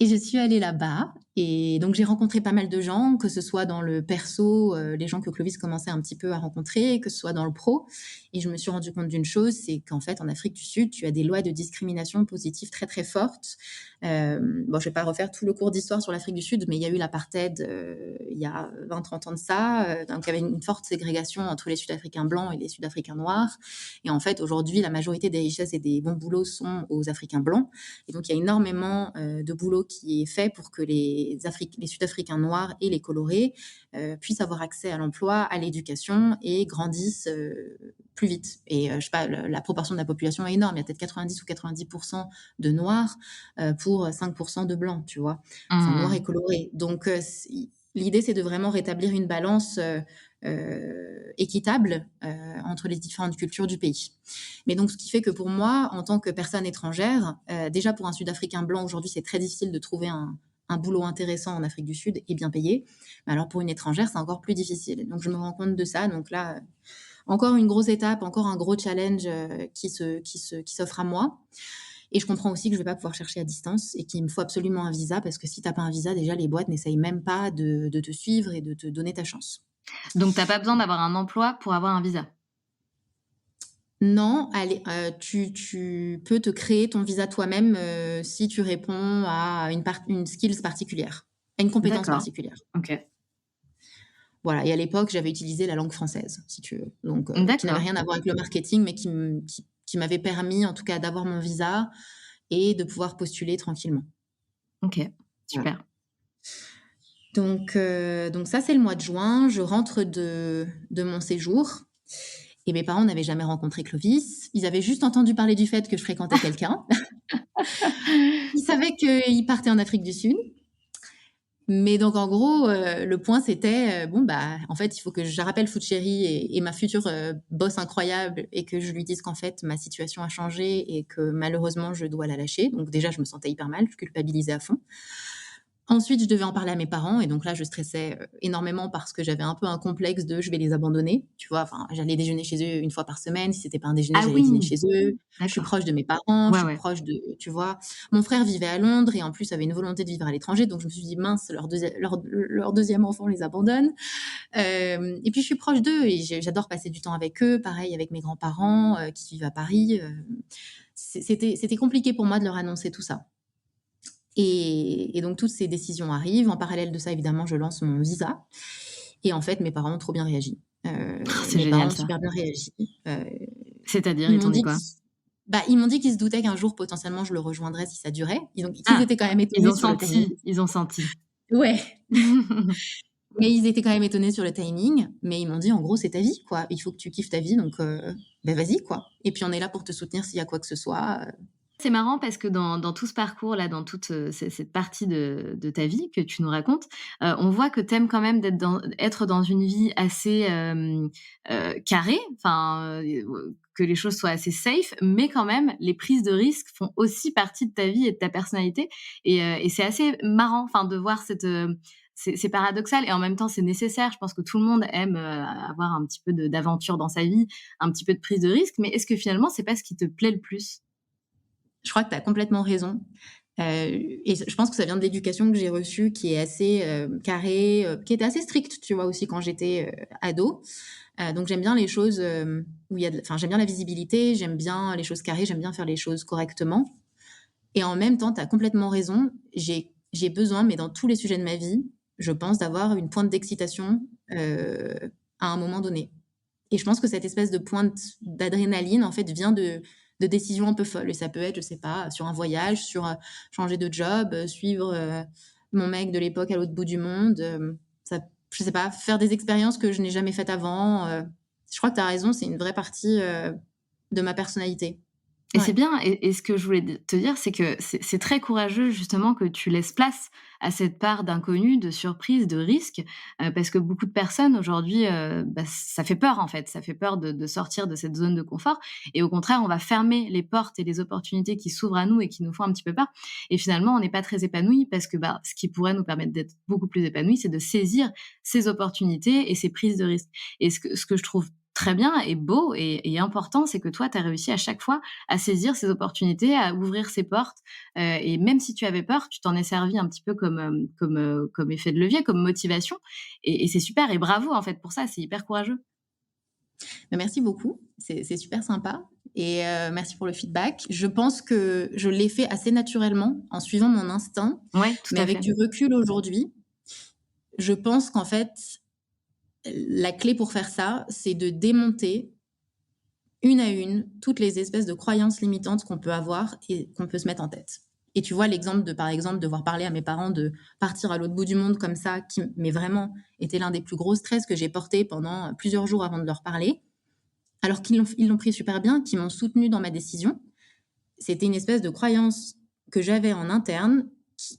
Et je suis allée là-bas et donc j'ai rencontré pas mal de gens, que ce soit dans le perso, les gens que Clovis commençait un petit peu à rencontrer, que ce soit dans le pro. Et je me suis rendu compte d'une chose, c'est qu'en fait, en Afrique du Sud, tu as des lois de discrimination positive très, très fortes. Bon, je vais pas refaire tout le cours d'histoire sur l'Afrique du Sud, mais il y a eu l'apartheid, il y a 20-30 ans de ça, donc il y avait une forte ségrégation entre les Sud-Africains blancs et les Sud-Africains noirs. Et en fait, aujourd'hui, la majorité des richesses et des bons boulots sont aux Africains blancs. Et donc, il y a énormément de boulot qui est fait pour que les Sud-Africains noirs et les colorés puissent avoir accès à l'emploi, à l'éducation et grandissent plus vite. Et je sais pas, la proportion de la population est énorme. Il y a peut-être 90 ou 90% de noirs pour 5% de blancs, tu vois. Enfin, noirs et colorés. Donc, l'idée, c'est de vraiment rétablir une balance équitable entre les différentes cultures du pays. Mais donc, ce qui fait que pour moi, en tant que personne étrangère, déjà pour un Sud-Africain blanc, aujourd'hui, c'est très difficile de trouver un boulot intéressant en Afrique du Sud et bien payé. Mais alors, pour une étrangère, c'est encore plus difficile. Donc, je me rends compte de ça. Donc là, encore une grosse étape, encore un gros challenge qui s'offre à moi. Et je comprends aussi que je ne vais pas pouvoir chercher à distance et qu'il me faut absolument un visa parce que si tu n'as pas un visa, déjà, les boîtes n'essayent même pas de te suivre et de te donner ta chance. Donc, t'as pas besoin d'avoir un emploi pour avoir un visa? Non, allez, tu peux te créer ton visa toi-même si tu réponds à une skills particulière, à une compétence D'accord, particulière. OK. Voilà, et à l'époque, j'avais utilisé la langue française, si tu veux. Donc, qui n'avait D'accord, rien à voir avec le marketing, mais qui m'avait permis, en tout cas, d'avoir mon visa et de pouvoir postuler tranquillement. OK, Voilà. super. Donc ça, c'est le mois de juin. Je rentre de mon séjour et mes parents n'avaient jamais rencontré Clovis. Ils avaient juste entendu parler du fait que je fréquentais quelqu'un. Ils savaient qu'il partait en Afrique du Sud. Mais donc, en gros, le point, c'était, bon, bah, en fait, il faut que je rappelle Food Chéri et ma future boss incroyable et que je lui dise qu'en fait, ma situation a changé et que malheureusement, je dois la lâcher. Donc, déjà, je me sentais hyper mal, je culpabilisais à fond. Ensuite, je devais en parler à mes parents et donc là, je stressais énormément parce que j'avais un peu un complexe de je vais les abandonner, tu vois. Enfin, j'allais déjeuner chez eux une fois par semaine. Si c'était pas un déjeuner, Ah j'allais dîner oui! chez eux. Je suis D'accord. proche de mes parents, je Ouais, suis ouais. proche de, tu vois. Mon frère vivait à Londres et en plus avait une volonté de vivre à l'étranger, donc je me suis dit mince, leur deuxième enfant les abandonne. Et puis je suis proche d'eux et j'adore passer du temps avec eux. Pareil avec mes grands-parents qui vivent à Paris. C'était compliqué pour moi de leur annoncer tout ça. Et donc toutes ces décisions arrivent. En parallèle de ça, évidemment, je lance mon visa. Et en fait, mes parents ont trop bien réagi. C'est Mes parents génial ont ça. super bien réagi. C'est-à-dire, Ils ils m'ont t'ont dit dit quoi? ils m'ont dit qu'ils se doutaient qu'un jour, potentiellement, je le rejoindrais si ça durait. Donc, qu'ils Ah! étaient quand même Ils étonnés ont sur le timing. senti, ils ont senti. Ouais, mais ils étaient quand même étonnés sur le timing. Mais ils m'ont dit, en gros, c'est ta vie, quoi. Il faut que tu kiffes ta vie, donc vas-y, quoi. Et puis, on est là pour te soutenir s'il y a quoi que ce soit. C'est marrant parce que dans tout ce parcours-là, dans toute, cette partie de ta vie que tu nous racontes, on voit que tu aimes quand même être dans une vie assez, carrée, enfin, que les choses soient assez safe, mais quand même, les prises de risques font aussi partie de ta vie et de ta personnalité et c'est assez marrant, enfin, de voir c'est paradoxal et en même temps, c'est nécessaire. Je pense que tout le monde aime, avoir un petit peu d'aventure dans sa vie, un petit peu de prise de risque, mais est-ce que finalement, c'est pas ce qui te plaît le plus? Je crois que tu as complètement raison. Et je pense que ça vient de l'éducation que j'ai reçue qui est assez carrée, qui était assez stricte, tu vois, aussi quand j'étais ado. Donc j'aime bien les choses où il y a enfin, j'aime bien la visibilité, j'aime bien les choses carrées, j'aime bien faire les choses correctement. Et en même temps, tu as complètement raison. J'ai besoin, mais dans tous les sujets de ma vie, je pense, d'avoir une pointe d'excitation à un moment donné. Et je pense que cette espèce de pointe d'adrénaline, en fait, vient de décisions un peu folles. Et ça peut être, je sais pas, sur un voyage, sur changer de job, suivre mon mec de l'époque à l'autre bout du monde. Ça, je sais pas, faire des expériences que je n'ai jamais faites avant. Je crois que tu as raison, c'est une vraie partie de ma personnalité. Et Ouais. c'est bien et ce que je voulais te dire, c'est que c'est très courageux justement que tu laisses place à cette part d'inconnu, de surprise, de risque, parce que beaucoup de personnes aujourd'hui, ça fait peur en fait. Ça fait peur de sortir de cette zone de confort et au contraire, on va fermer les portes et les opportunités qui s'ouvrent à nous et qui nous font un petit peu peur et finalement, on n'est pas très épanoui parce que, ce qui pourrait nous permettre d'être beaucoup plus épanoui, c'est de saisir ces opportunités et ces prises de risques et ce que je trouve très bien et beau et important, c'est que toi, tu as réussi à chaque fois à saisir ces opportunités, à ouvrir ces portes, et même si tu avais peur, tu t'en es servi un petit peu comme effet de levier, comme motivation et c'est super et bravo, en fait, pour ça, c'est hyper courageux. Mais merci beaucoup, c'est super sympa et merci pour le feedback. Je pense que je l'ai fait assez naturellement en suivant mon instinct, Ouais, tout mais à avec fait. du recul aujourd'hui, je pense qu'en fait, la clé pour faire ça, c'est de démonter une à une toutes les espèces de croyances limitantes qu'on peut avoir et qu'on peut se mettre en tête. Et tu vois l'exemple de, par exemple, devoir parler à mes parents de partir à l'autre bout du monde comme ça, qui, mais vraiment, était l'un des plus gros stress que j'ai porté pendant plusieurs jours avant de leur parler, alors qu'ils l'ont pris super bien, qu'ils m'ont soutenu dans ma décision. C'était une espèce de croyance que j'avais en interne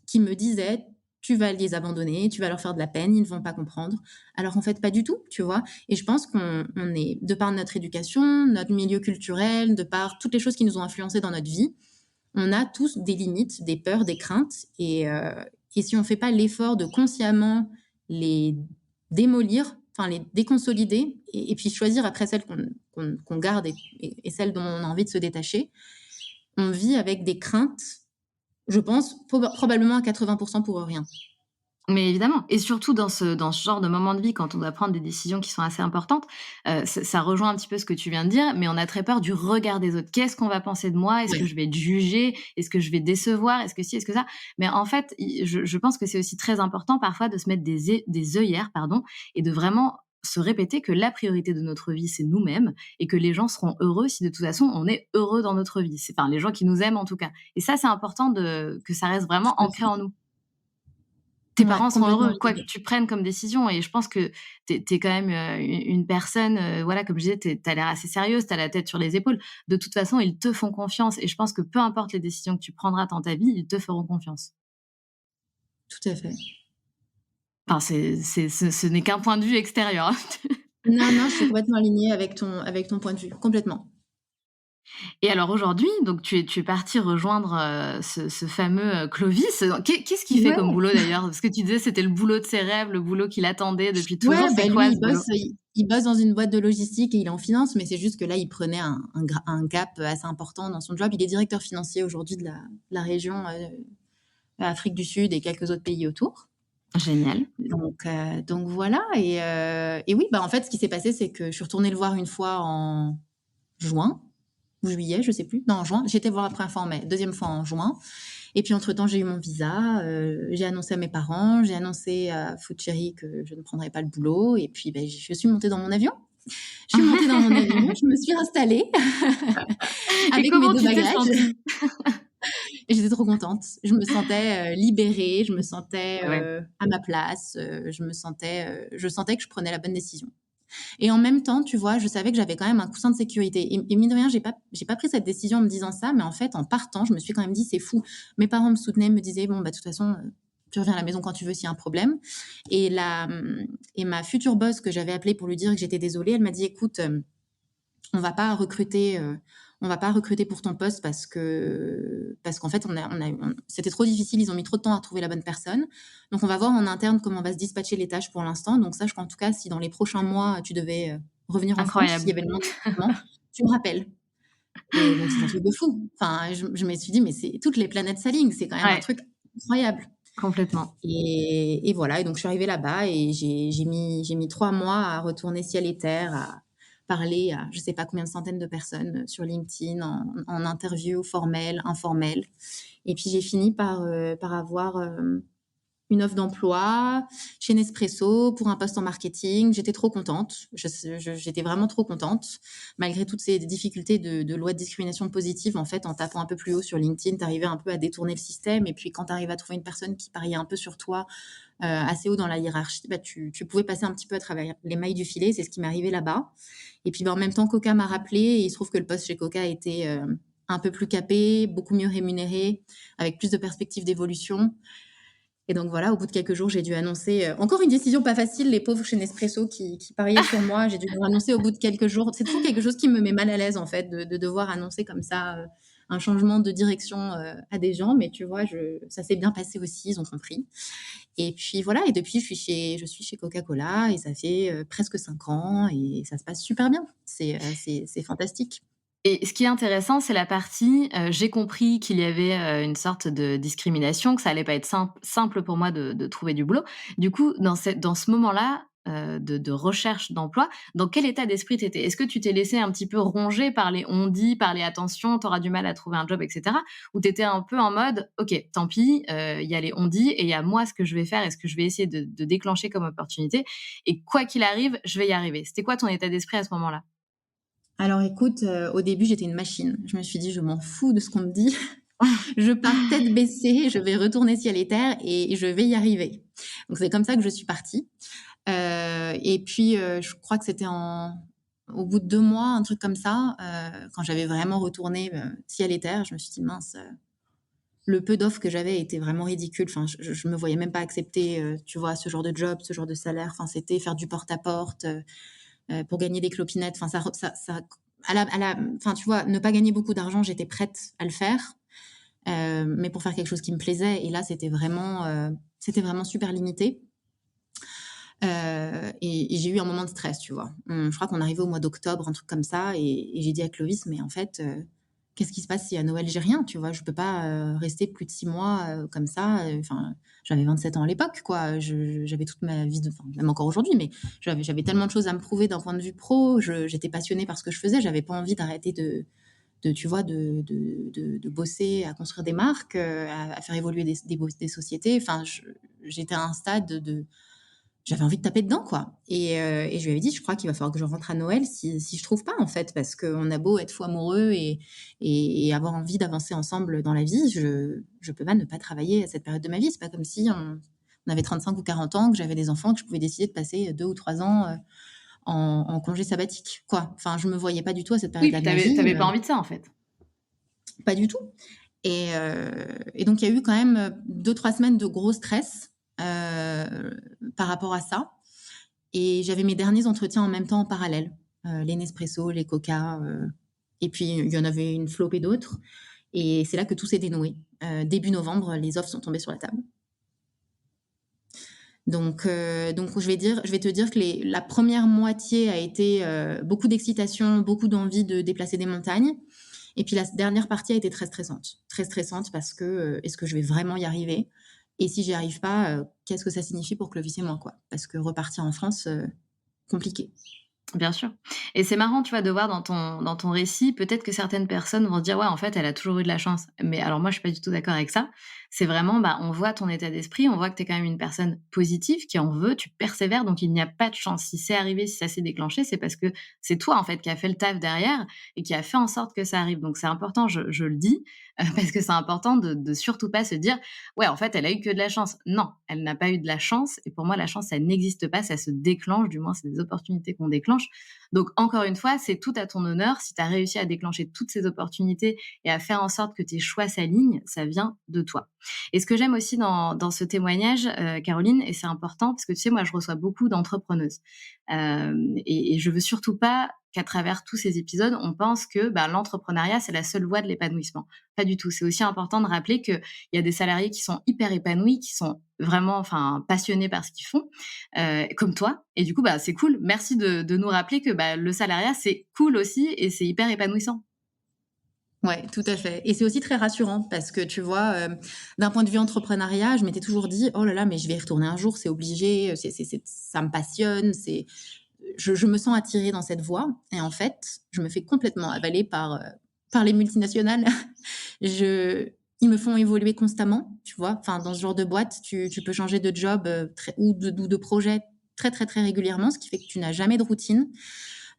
qui me disait tu vas les abandonner, tu vas leur faire de la peine, ils ne vont pas comprendre. Alors en fait, pas du tout, tu vois. Et je pense qu'on est, de par notre éducation, notre milieu culturel, de par toutes les choses qui nous ont influencés dans notre vie, on a tous des limites, des peurs, des craintes. Et si on ne fait pas l'effort de consciemment les démolir, enfin les déconsolider, et puis choisir après celles qu'on garde et celles dont on a envie de se détacher, on vit avec des craintes, je pense, probablement à 80% pour rien. Mais évidemment et surtout dans ce genre de moment de vie quand on doit prendre des décisions qui sont assez importantes, ça rejoint un petit peu ce que tu viens de dire, mais on a très peur du regard des autres. Qu'est-ce qu'on va penser de moi? Est-ce que Ouais, je vais être jugée? Est-ce que je vais décevoir? Est-ce que ci? Est-ce que ça? Mais en fait, je pense que c'est aussi très important parfois de se mettre des œillères, pardon, et de vraiment se répéter que la priorité de notre vie, c'est nous-mêmes et que les gens seront heureux si de toute façon on est heureux dans notre vie. C'est enfin les gens qui nous aiment en tout cas et ça, c'est important de que ça reste vraiment tout à ancré fait. en nous. Tes Ouais, parents sont complètement heureux, quoi que validé. tu prennes comme décision et je pense que tu es quand même, une personne, voilà, comme je disais, tu as l'air assez sérieuse, tu as la tête sur les épaules. De toute façon, ils te font confiance et je pense que peu importe les décisions que tu prendras dans ta vie, ils te feront confiance. Tout à fait. Enfin, ce n'est qu'un point de vue extérieur, hein. Non, non, je suis complètement alignée avec ton point de vue, complètement. Et alors aujourd'hui, donc tu es partie rejoindre, ce fameux, Clovis. Qu'est-ce qu'il fait comme Ouais. boulot d'ailleurs? Parce que tu disais c'était le boulot de ses rêves, le boulot qu'il attendait depuis Ouais, toujours. C'est bah, lui, quoi ce boulot? il bosse dans une boîte de logistique et il est en finance, mais c'est juste que là, il prenait un gap assez important dans son job. Il est directeur financier aujourd'hui de la région, Afrique du Sud et quelques autres pays autour. Génial. Donc voilà et oui, bah, en fait, ce qui s'est passé, c'est que je suis retournée le voir une fois en juin ou juillet, je sais plus. Non, en juin. J'ai été voir la première fois en mai, deuxième fois en juin. Et puis entre-temps, j'ai eu mon visa, j'ai annoncé à mes parents, j'ai annoncé à Food Cherry que je ne prendrais pas le boulot et puis, beh, je suis montée dans mon avion. Je suis montée dans mon avion, je me suis installée Et avec mes comment 2 tu t'es bagages sentie? et j'étais trop contente. Je me sentais, libérée, je me sentais, Ouais. à ma place, je sentais que je prenais la bonne décision. Et en même temps, tu vois, je savais que j'avais quand même un coussin de sécurité. Et mine de rien, j'ai pas pris cette décision en me disant ça, mais en fait, en partant, je me suis quand même dit, c'est fou. Mes parents me soutenaient, me disaient, bon, bah, de toute façon, tu reviens à la maison quand tu veux s'il y a un problème. Et, et ma future boss que j'avais appelée pour lui dire que j'étais désolée, elle m'a dit, écoute, on va pas recruter, on va pas recruter pour ton poste parce qu'en fait, c'était trop difficile, ils ont mis trop de temps à trouver la bonne personne. Donc, on va voir en interne comment on va se dispatcher les tâches pour l'instant. Donc, sache qu'en tout cas, si dans les prochains mois, tu devais revenir en France, s'il y Incroyable. avait le moindre changement, tu me rappelles. Et donc, c'est un truc de fou. Enfin, je me suis dit, mais c'est toutes les planètes s'alignent, c'est quand même un Ouais, truc incroyable. complètement. Et voilà, et donc je suis arrivée là-bas et j'ai mis 3 mois à retourner ciel et terre, à parler à je sais pas combien de centaines de personnes, sur LinkedIn, en interview formelle, informelle. Et puis j'ai fini par avoir, une offre d'emploi chez Nespresso pour un poste en marketing. J'étais trop contente. J'étais vraiment trop contente. Malgré toutes ces difficultés de loi de discrimination positive, en fait, en tapant un peu plus haut sur LinkedIn, tu arrivais un peu à détourner le système. Et puis, quand tu arrives à trouver une personne qui pariait un peu sur toi, assez haut dans la hiérarchie, bah, tu pouvais passer un petit peu à travers les mailles du filet. C'est ce qui m'est arrivé là-bas. Et puis, bah, en même temps, Coca m'a rappelé. Et il se trouve que le poste chez Coca était un peu plus capé, beaucoup mieux rémunéré, avec plus de perspectives d'évolution. Et donc voilà, au bout de quelques jours, j'ai dû annoncer, encore une décision pas facile, les pauvres chez Nespresso qui pariaient sur moi. J'ai dû leur annoncer au bout de quelques jours. C'est toujours quelque chose qui me met mal à l'aise, en fait, de devoir annoncer comme ça, un changement de direction à des gens, mais tu vois, ça s'est bien passé aussi, ils ont compris. Et puis voilà, et depuis, je suis chez Coca-Cola et ça fait presque 5 ans et ça se passe super bien. C'est fantastique. Et ce qui est intéressant, c'est la partie, j'ai compris qu'il y avait, une sorte de discrimination, que ça allait pas être simple pour moi de trouver du boulot. Du coup, dans ce moment-là, de recherche d'emploi, dans quel état d'esprit tu étais? Est-ce que tu t'es laissé un petit peu ronger par les on-dit, par les «attention, tu auras du mal à trouver un job» et cetera? Ou tu étais un peu en mode: «OK, tant pis, il y a les on-dit et il y a moi ce que je vais faire et ce que je vais essayer de déclencher comme opportunité et quoi qu'il arrive, je vais y arriver». C'était quoi ton état d'esprit à ce moment-là? Alors écoute, au début, j'étais une machine. Je me suis dit: «Je m'en fous de ce qu'on me dit. Je pars tête baissée, je vais retourner ciel et terre et je vais y arriver». Donc c'est comme ça que je suis partie. Et puis, je crois que c'était au bout de 2 mois, un truc comme ça, quand j'avais vraiment retourné, ciel et terre, je me suis dit: «Mince, le peu d'offres que j'avais était vraiment ridicule». Enfin, je me voyais même pas accepter, tu vois, ce genre de job, ce genre de salaire. Enfin, c'était faire du porte-à-porte, pour gagner des clopinettes. Enfin, ça enfin, tu vois, ne pas gagner beaucoup d'argent, j'étais prête à le faire, mais pour faire quelque chose qui me plaisait. Et là, c'était vraiment super limité. Et j'ai eu un moment de stress, tu vois. Je crois qu'on arrivait au mois d'octobre, un truc comme ça, et j'ai dit à Clovis: «Mais en fait, qu'est-ce qui se passe si à Noël j'ai rien?» Tu vois? Je peux pas, rester plus de 6 mois, comme ça, enfin, j'avais 27 ans à l'époque, quoi. J'avais toute ma vie enfin, même encore aujourd'hui, mais j'avais tellement de choses à me prouver d'un point de vue pro. J'étais passionnée par ce que je faisais. J'avais pas envie d'arrêter tu vois, de bosser à construire des marques, à faire évoluer des sociétés. Enfin, j'étais à un stade j'avais envie de taper dedans, quoi. Et je lui avais dit: «Je crois qu'il va falloir que je rentre à Noël si je trouve pas, en fait, parce qu'on a beau être fou amoureux et avoir envie d'avancer ensemble dans la vie, je peux pas ne pas travailler à cette période de ma vie». C'est pas comme si on avait 35 ou 40 ans, que j'avais des enfants, que je pouvais décider de passer 2 ou 3 ans, en congé sabbatique, quoi. Enfin, je me voyais pas du tout à cette Oui, période-là puis de ma vie, tu pas envie de ça, en fait. pas du tout. Et donc il y a eu quand même 2-3 semaines de gros stress, par rapport à ça. Et j'avais mes derniers entretiens en même temps en parallèle, les Nespresso, les Coca, et puis il y en avait une flopée d'autres. Et c'est là que tout s'est dénoué. Début novembre, les offres sont tombées sur la table. Donc je vais te dire que la première moitié a été, beaucoup d'excitation, beaucoup d'envie de déplacer des montagnes. Et puis la dernière partie a été très stressante. Très stressante parce que, est-ce que je vais vraiment y arriver? Et si j'y arrive pas, qu'est-ce que ça signifie pour Clovis et moi, quoi? Parce que repartir en France, compliqué. Bien sûr. Et c'est marrant, tu vois, de voir dans ton récit, peut-être que certaines personnes vont se dire: «Ouais, en fait, elle a toujours eu de la chance». Mais alors moi, je suis pas du tout d'accord avec ça. C'est vraiment, bah, on voit ton état d'esprit, on voit que tu es quand même une personne positive, qui en veut, tu persévères, donc il n'y a pas de chance. Si c'est arrivé, si ça s'est déclenché, c'est parce que c'est toi, en fait, qui a fait le taf derrière et qui a fait en sorte que ça arrive. Donc c'est important, je le dis, parce que c'est important de surtout pas se dire: «Ouais, en fait, elle a eu que de la chance». Non, elle n'a pas eu de la chance et pour moi, la chance, ça n'existe pas, ça se déclenche, du moins, c'est des opportunités qu'on déclenche. Donc encore une fois, c'est tout à ton honneur. Si tu as réussi à déclencher toutes ces opportunités et à faire en sorte que tes choix s'alignent, ça vient de toi. Et ce que j'aime aussi dans ce témoignage, Caroline, et c'est important parce que tu sais, moi, je reçois beaucoup d'entrepreneuses. Et je veux surtout pas qu'à travers tous ces épisodes, on pense que bah, l'entrepreneuriat, c'est la seule voie de l'épanouissement. Pas du tout. C'est aussi important de rappeler qu'il y a des salariés qui sont hyper épanouis, qui sont vraiment enfin, passionnés par ce qu'ils font, comme toi. Et du coup, bah, c'est cool. Merci de nous rappeler que bah, le salariat, c'est cool aussi et c'est hyper épanouissant. Ouais, tout à fait. Et c'est aussi très rassurant parce que tu vois, d'un point de vue entrepreneuriat, je m'étais toujours dit: «Oh là là, mais je vais y retourner un jour, c'est obligé, ça me passionne, je me sens attirée dans cette voie». Et en fait, je me fais complètement avaler par les multinationales. Je Ils me font évoluer constamment, tu vois? Enfin, dans ce genre de boîte, tu peux changer de job, très ou de projet très, très, très régulièrement, ce qui fait que tu n'as jamais de routine.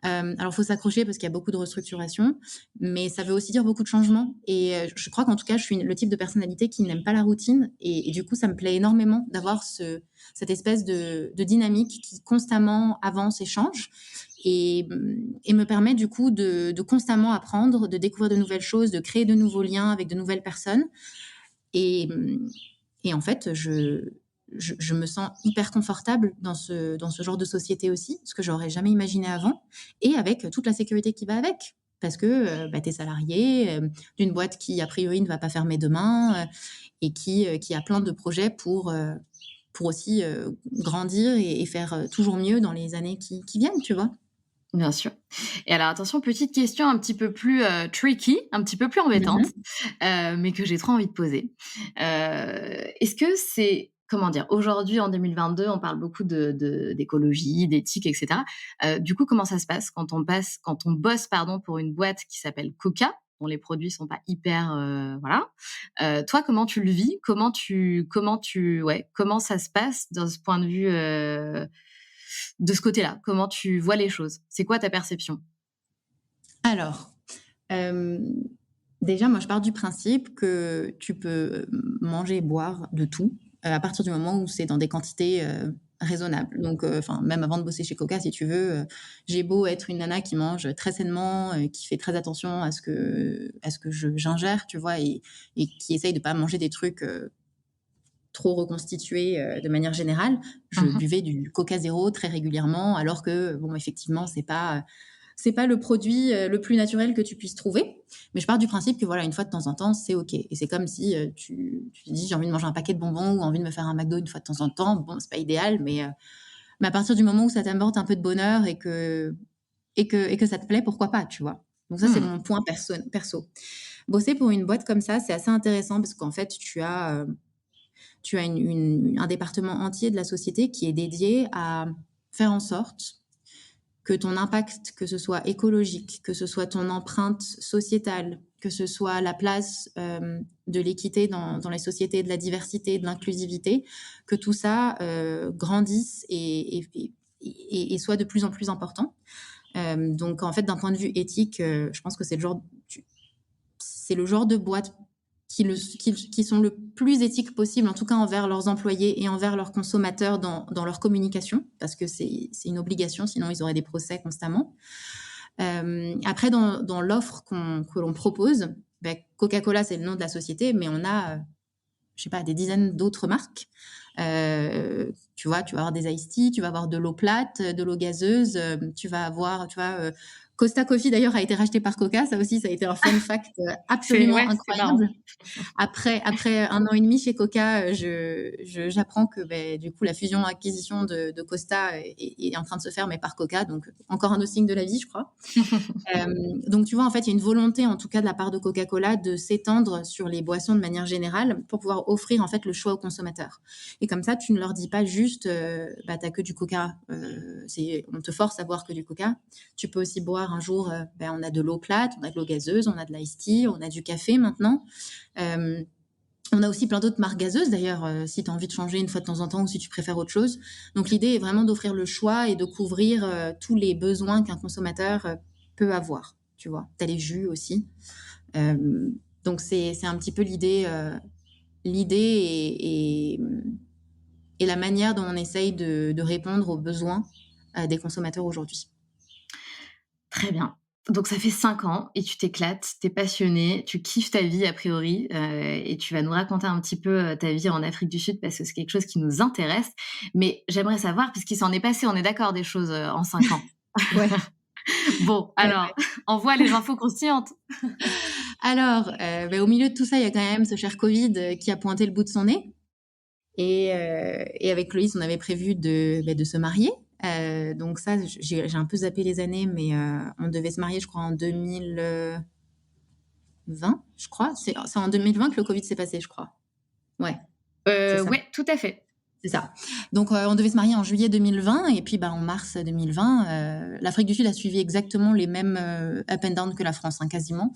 Alors, il faut s'accrocher parce qu'il y a beaucoup de restructuration, mais ça veut aussi dire beaucoup de changements. Et je crois qu'en tout cas, je suis le type de personnalité qui n'aime pas la routine. Et du coup, ça me plaît énormément d'avoir cette espèce de dynamique qui constamment avance et change et me permet du coup de constamment apprendre, de découvrir de nouvelles choses, de créer de nouveaux liens avec de nouvelles personnes. Et, et en fait, je me sens hyper confortable dans ce genre de société aussi, ce que j'aurais jamais imaginé avant, et avec toute la sécurité qui va avec. parce que tu es salarié d'une boîte qui, a priori, ne va pas fermer demain et qui a plein de projets pour aussi grandir et faire toujours mieux dans les années qui viennent, tu vois. Bien sûr. Et alors attention, petite question un petit peu plus, tricky, un petit peu plus embêtante, Mhm. mais que j'ai trop envie de poser. Est-ce que c'est comment dire? Aujourd'hui, en 2022, on parle beaucoup d'écologie, d'éthique et cetera. Du coup, comment ça se passe quand on bosse, pardon, pour une boîte qui s'appelle Coca, dont les produits sont pas hyper, voilà. Toi, comment tu le vis? Comment ça se passe dans ce point de vue, de ce côté-là? Comment tu vois les choses? C'est quoi ta perception? Alors, euh, déjà, moi, je pars du principe que tu peux manger et boire de tout à partir du moment où c'est dans des quantités raisonnables. Donc, enfin, même avant de bosser chez Coca, si tu veux, j'ai beau être une nana qui mange très sainement, qui fait très attention à ce que j'ingère, tu vois, et qui essaye de pas manger des trucs trop reconstitués de manière générale. Je Mmh. buvais du Coca zéro très régulièrement, alors que, bon, effectivement, c'est pas le produit le plus naturel que tu puisses trouver. Mais je pars du principe que voilà, une fois de temps en temps, c'est OK. Et c'est comme si tu te dis j'ai envie de manger un paquet de bonbons ou envie de me faire un McDo une fois de temps en temps. Bon, c'est pas idéal, mais à partir du moment où ça t'apporte un peu de bonheur et que ça te plaît, pourquoi pas, tu vois. Donc ça, c'est Mmh. mon point perso. Bosser pour une boîte comme ça, c'est assez intéressant parce qu'en fait, tu as un département entier de la société qui est dédié à faire en sorte que ton impact, que ce soit écologique, que ce soit ton empreinte sociétale, que ce soit la place de l'équité dans les sociétés, de la diversité, de l'inclusivité, que tout ça grandisse et soit de plus en plus important. Donc, en fait, d'un point de vue éthique, je pense que c'est le genre de boîte qui sont le plus éthiques possible, en tout cas envers leurs employés et envers leurs consommateurs dans leur communication, parce que c'est une obligation, sinon ils auraient des procès constamment. Après, dans l'offre que l'on propose, ben, Coca-Cola, c'est le nom de la société, mais on a, je sais pas, des dizaines d'autres marques. Tu vas avoir des iced tea, tu vas avoir de l'eau plate, de l'eau gazeuse, tu vas avoir, tu vois, Costa Coffee d'ailleurs a été racheté par Coca, ça aussi, ça a été un fun fact C'est absolument ouais, c'est marrant. incroyable. Après 1 an et demi chez Coca, j'apprends que du coup la fusion-acquisition de Costa est en train de se faire, mais par Coca, donc encore un autre signe de la vie, je crois. Donc tu vois, en fait, il y a une volonté, en tout cas de la part de Coca-Cola, de s'étendre sur les boissons de manière générale pour pouvoir offrir en fait le choix aux consommateurs. Et comme ça, tu ne leur dis pas juste, t'as que du Coca. On te force à boire que du Coca. Tu peux aussi boire un jour, on a de l'eau plate, on a de l'eau gazeuse, on a de l'ice tea, on a du café maintenant. On a aussi plein d'autres marques gazeuses, d'ailleurs, si tu as envie de changer une fois de temps en temps ou si tu préfères autre chose. Donc l'idée est vraiment d'offrir le choix et de couvrir tous les besoins qu'un consommateur peut avoir, tu vois. Tu as les jus aussi. Euh, donc c'est un petit peu l'idée et la manière dont on essaye de répondre aux besoins des consommateurs aujourd'hui. Très bien. Donc ça fait 5 ans et tu t'éclates, tu es passionnée, tu kiffes ta vie a priori, et tu vas nous raconter un petit peu, ta vie en Afrique du Sud parce que c'est quelque chose qui nous intéresse. Mais j'aimerais savoir, puisqu'il s'en est passé, on est d'accord, des choses, en 5 ans. Ouais. Bon, alors, envoie les infos croustillantes. Alors, au milieu de tout ça, il y a quand même ce cher Covid qui a pointé le bout de son nez. Et avec Loïs, on avait prévu de se marier. Donc ça, j'ai un peu zappé les années, mais on devait se marier, je crois, en 2020, je crois. C'est en 2020 que le Covid s'est passé, je crois. Ouais, c'est ça. Ouais, tout à fait. C'est ça. Donc, on devait se marier en juillet 2020 et puis en mars 2020, l'Afrique du Sud a suivi exactement les mêmes up and down que la France, hein, quasiment.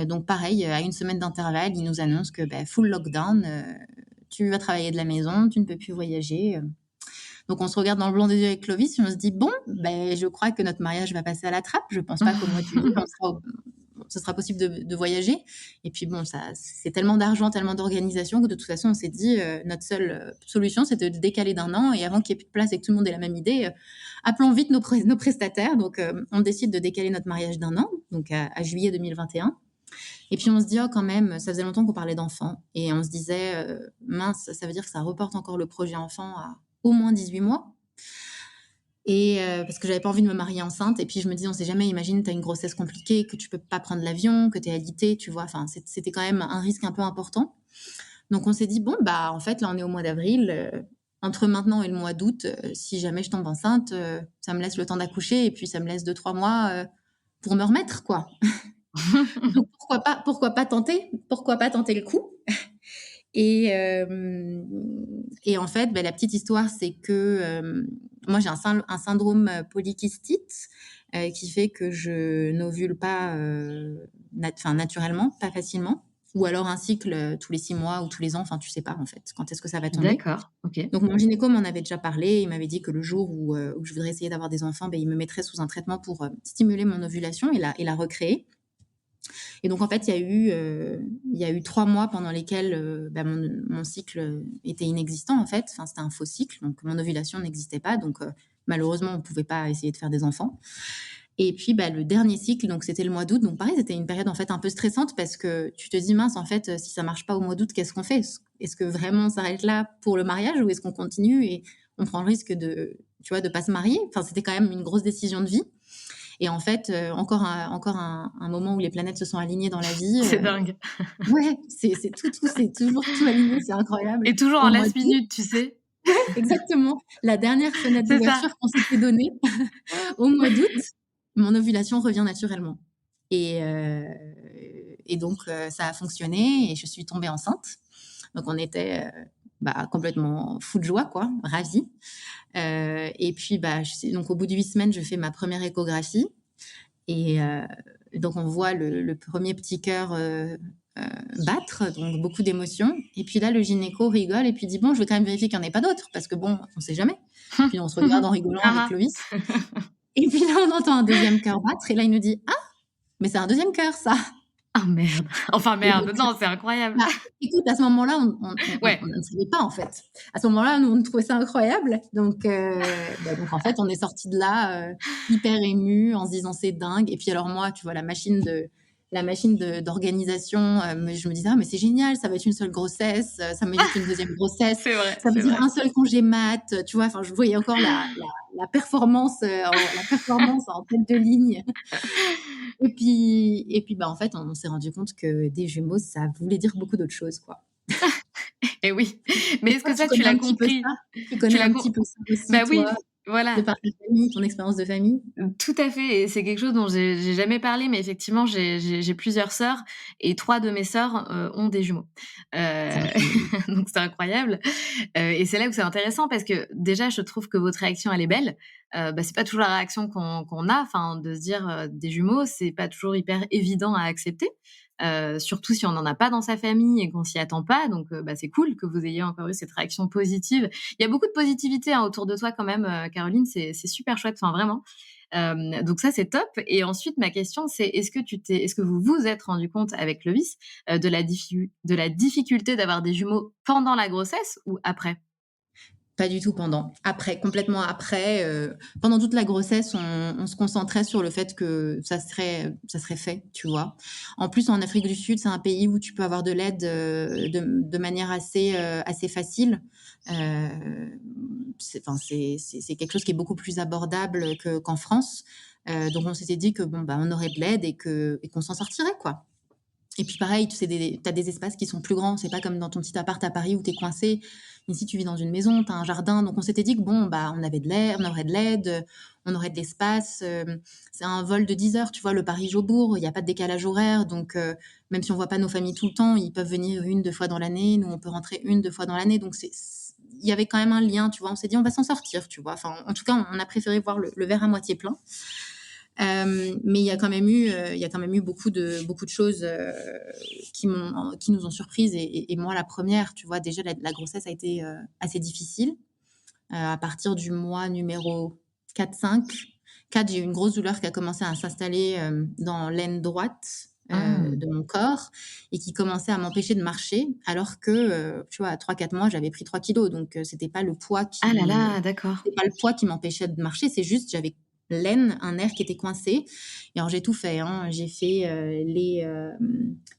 Donc pareil, à une semaine d'intervalle, ils nous annoncent que full lockdown, tu vas travailler de la maison, tu ne peux plus voyager. Donc on se regarde dans le blanc des yeux avec Clovis et on se dit bon, je crois que notre mariage va passer à la trappe. Je pense pas qu'au mois de juillet, ce sera possible de voyager. Et puis bon, ça, c'est tellement d'argent, tellement d'organisation que de toute façon, on s'est dit notre seule solution, c'était de décaler d'1 an. Et avant qu'il n'y ait plus de place et que tout le monde ait la même idée, appelons vite nos prestataires. Donc on décide de décaler notre mariage d'1 an, donc à juillet 2021. Et puis on se dit, oh quand même, ça faisait longtemps qu'on parlait d'enfants. Et on se disait, mince, ça veut dire que ça reporte encore le projet enfant à au moins 18 mois. Et parce que j'avais pas envie de me marier enceinte. Et puis je me disais, on sait jamais, imagine, tu as une grossesse compliquée, que tu peux pas prendre l'avion, que tu es alitée, tu vois. Enfin, c'était quand même un risque un peu important. Donc on s'est dit, bon, bah en fait, là, on est au mois d'avril. Entre maintenant et le mois d'août, si jamais je tombe enceinte, ça me laisse le temps d'accoucher et puis ça me laisse 2-3 mois pour me remettre, quoi. Donc pourquoi pas tenter? Pourquoi pas tenter le coup? Et en fait, la petite histoire, c'est que moi, j'ai un syndrome polykystite qui fait que je n'ovule pas naturellement, pas facilement. Ou alors un cycle tous les 6 mois ou tous les ans. Enfin, tu sais pas, en fait, quand est-ce que ça va tomber. D'accord, OK. Donc, mon gynéco m'en avait déjà parlé. Il m'avait dit que le jour où je voudrais essayer d'avoir des enfants, il me mettrait sous un traitement pour stimuler mon ovulation et la recréer. Et donc, en fait, il y a eu 3 mois pendant lesquels mon cycle était inexistant, en fait. Enfin, c'était un faux cycle, donc mon ovulation n'existait pas. Donc, malheureusement, on ne pouvait pas essayer de faire des enfants. Et puis, le dernier cycle, donc c'était le mois d'août. Donc, pareil, c'était une période, en fait, un peu stressante parce que tu te dis, mince, en fait, si ça ne marche pas au mois d'août, qu'est-ce qu'on fait? Est-ce que vraiment on s'arrête là pour le mariage ou est-ce qu'on continue et on prend le risque tu vois, de pas se marier? Enfin, c'était quand même une grosse décision de vie. Et en fait, encore un moment où les planètes se sont alignées dans la vie. C'est dingue. Ouais, c'est toujours tout aligné, c'est incroyable. Et toujours en Au mois last d'août, minute, tu sais? exactement, la dernière fenêtre C'est ça. d'ouverture qu'on s'était donnée, au mois d'août, mon ovulation revient naturellement. Et donc, ça a fonctionné et je suis tombée enceinte. Donc, on était complètement fous de joie, quoi, ravis. Et puis, donc, au bout de 8 semaines, je fais ma première échographie. Et donc, on voit le premier petit cœur battre, donc beaucoup d'émotions. Et puis là, le gynéco rigole et puis dit, bon, je vais quand même vérifier qu'il n'y en ait pas d'autres, parce que bon, on ne sait jamais. Puis on se regarde en rigolant avec Ah Loïs. Et puis là, on entend un deuxième cœur battre. Et là, il nous dit, ah, mais c'est un deuxième cœur, ça. ah merde! Enfin Et merde, donc, non, c'est incroyable. écoute, à ce moment-là, Ouais. on ne savait pas, en fait. À ce moment-là, nous, on trouvait ça incroyable. Donc, en fait, on est sortis de là hyper émus en se disant, c'est dingue. Et puis alors moi, tu vois, la machine d'organisation, je me disais, ah, mais c'est génial, ça va être une seule grossesse, ça m'évite une deuxième grossesse, C'est vrai, ça veut c'est dire vrai. un seul congé mat, tu vois. Enfin, je voyais encore la performance, en tête de ligne. Et puis, en fait, on s'est rendu compte que des jumeaux, ça voulait dire beaucoup d'autres choses, quoi. Et oui. Mais Et est-ce toi, que tu ça, tu connais l'as un petit peu ça? compris? Tu Tu connais l'as un com petit peu ça aussi, Bah toi, oui, de voilà. par ta famille, ton expérience de famille? Tout à fait et c'est quelque chose dont j'ai jamais parlé, mais effectivement, j'ai plusieurs sœurs et 3 de mes sœurs, ont des jumeaux. C'est Heu, incroyable. donc c'est incroyable, et c'est là où c'est intéressant parce que déjà, je trouve que votre réaction, elle est belle. C'est pas toujours la réaction qu'on a, enfin, de se dire, des jumeaux, c'est pas toujours hyper évident à accepter, surtout si on n'en a pas dans sa famille et qu'on s'y attend pas, donc c'est cool que vous ayez encore eu cette réaction positive. Il y a beaucoup de positivité, hein, autour de toi quand même, Caroline, c'est super chouette, enfin vraiment. Donc ça, c'est top et ensuite ma question, c'est est-ce que vous vous êtes rendu compte avec Loïs, de la difficulté d'avoir des jumeaux pendant la grossesse ou après? Pas du tout pendant. Après, complètement après, pendant toute la grossesse, on se concentrait sur le fait que ça serait fait, tu vois? En plus, en Afrique du Sud, c'est un pays où tu peux avoir de l'aide, de manière assez facile. C'est quelque chose qui est beaucoup plus abordable qu'en France. Donc on s'était dit que bon, on aurait de l'aide et qu'on s'en sortirait, quoi. Et puis pareil, tu sais, t'as des espaces qui sont plus grands. C'est pas comme dans ton petit appart à Paris où t'es coincé. Ici, tu vis dans une maison, t'as un jardin. Donc, on s'était dit que bon, on avait de l'air, on aurait de l'aide, on aurait de l'espace. C'est un vol de 10 heures, tu vois, le Paris-Jobourg. Il n'y a pas de décalage horaire. Donc, même si on voit pas nos familles tout le temps, ils peuvent venir 1, 2 fois dans l'année. Nous, on peut rentrer 1, 2 fois dans l'année. Donc, il y avait quand même un lien, tu vois. On s'est dit, on va s'en sortir, tu vois. Enfin, en tout cas, on a préféré voir le verre à moitié plein. Mais il y a quand même eu beaucoup de choses qui nous ont surprises et moi la première, tu vois, déjà la grossesse a été assez difficile. À partir du mois numéro 4-5, 4, j'ai eu une grosse douleur qui a commencé à s'installer dans l'aine droite Mmh. de mon corps et qui commençait à m'empêcher de marcher alors que, tu vois, à 3-4 mois, j'avais pris 3 kilos. Donc, Ah là là, d'accord. c'était pas le poids qui m'empêchait de marcher, c'est juste j'avais l'aine, un nerf qui était coincé. Et alors j'ai tout fait, hein. J'ai fait les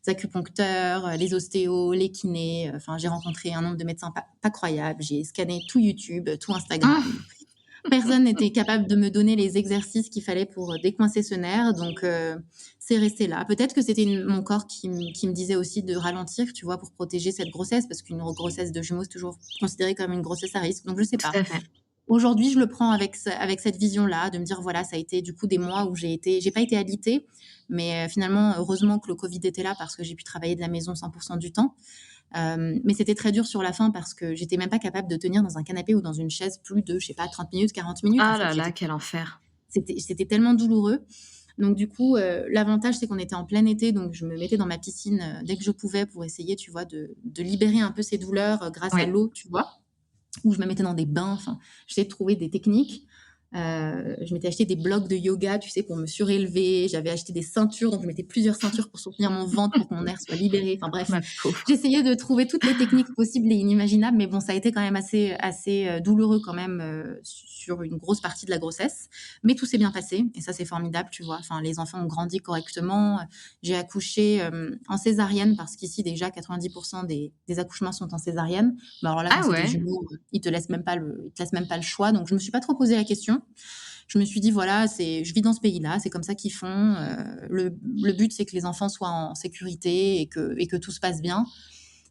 acupuncteurs, les ostéos, les kinés. Enfin, j'ai rencontré un nombre de médecins pas croyable. J'ai scanné tout YouTube, tout Instagram. Mmh. Personne n'était capable de me donner les exercices qu'il fallait pour décoincer ce nerf, donc c'est resté là. Peut-être que c'était mon corps qui me disait aussi de ralentir, tu vois, pour protéger cette grossesse, parce qu'une grossesse de jumeaux, c'est toujours considéré comme une grossesse à risque, donc je sais Tout pas. à fait. Aujourd'hui, je le prends avec cette vision-là, de me dire, voilà, ça a été du coup des mois où j'ai pas été alitée, mais finalement, heureusement que le Covid était là parce que j'ai pu travailler de la maison 100% du temps. Mais c'était très dur sur la fin parce que j'étais même pas capable de tenir dans un canapé ou dans une chaise plus de, je sais pas, 30 minutes, 40 minutes, en Ah fait. là là, quel enfer. C'était tellement douloureux. Donc du coup, l'avantage, c'est qu'on était en plein été, donc je me mettais dans ma piscine dès que je pouvais pour essayer, tu vois, de libérer un peu ces douleurs grâce à Ouais. l'eau, tu vois, ou je me mettais dans des bains, enfin, j'essayais de trouver des techniques. Je m'étais acheté des blocs de yoga, tu sais, pour me surélever. J'avais acheté des ceintures, donc je mettais plusieurs ceintures pour soutenir mon ventre, pour que mon air soit libéré. Enfin bref, Ma pauvre. j'essayais de trouver toutes les techniques possibles et inimaginables, mais bon, ça a été quand même assez douloureux quand même sur une grosse partie de la grossesse. Mais tout s'est bien passé et ça, c'est formidable, tu vois. Enfin, les enfants ont grandi correctement. J'ai accouché en césarienne parce qu'ici, déjà, 90% des accouchements sont en césarienne. Mais alors là, quand Ah c'est des ouais. jumeaux, ils te laissent même pas le choix. Donc, je me suis pas trop posé la question. Je me suis dit, voilà, je vis dans ce pays-là, c'est comme ça qu'ils font. Le but, c'est que les enfants soient en sécurité et que tout se passe bien.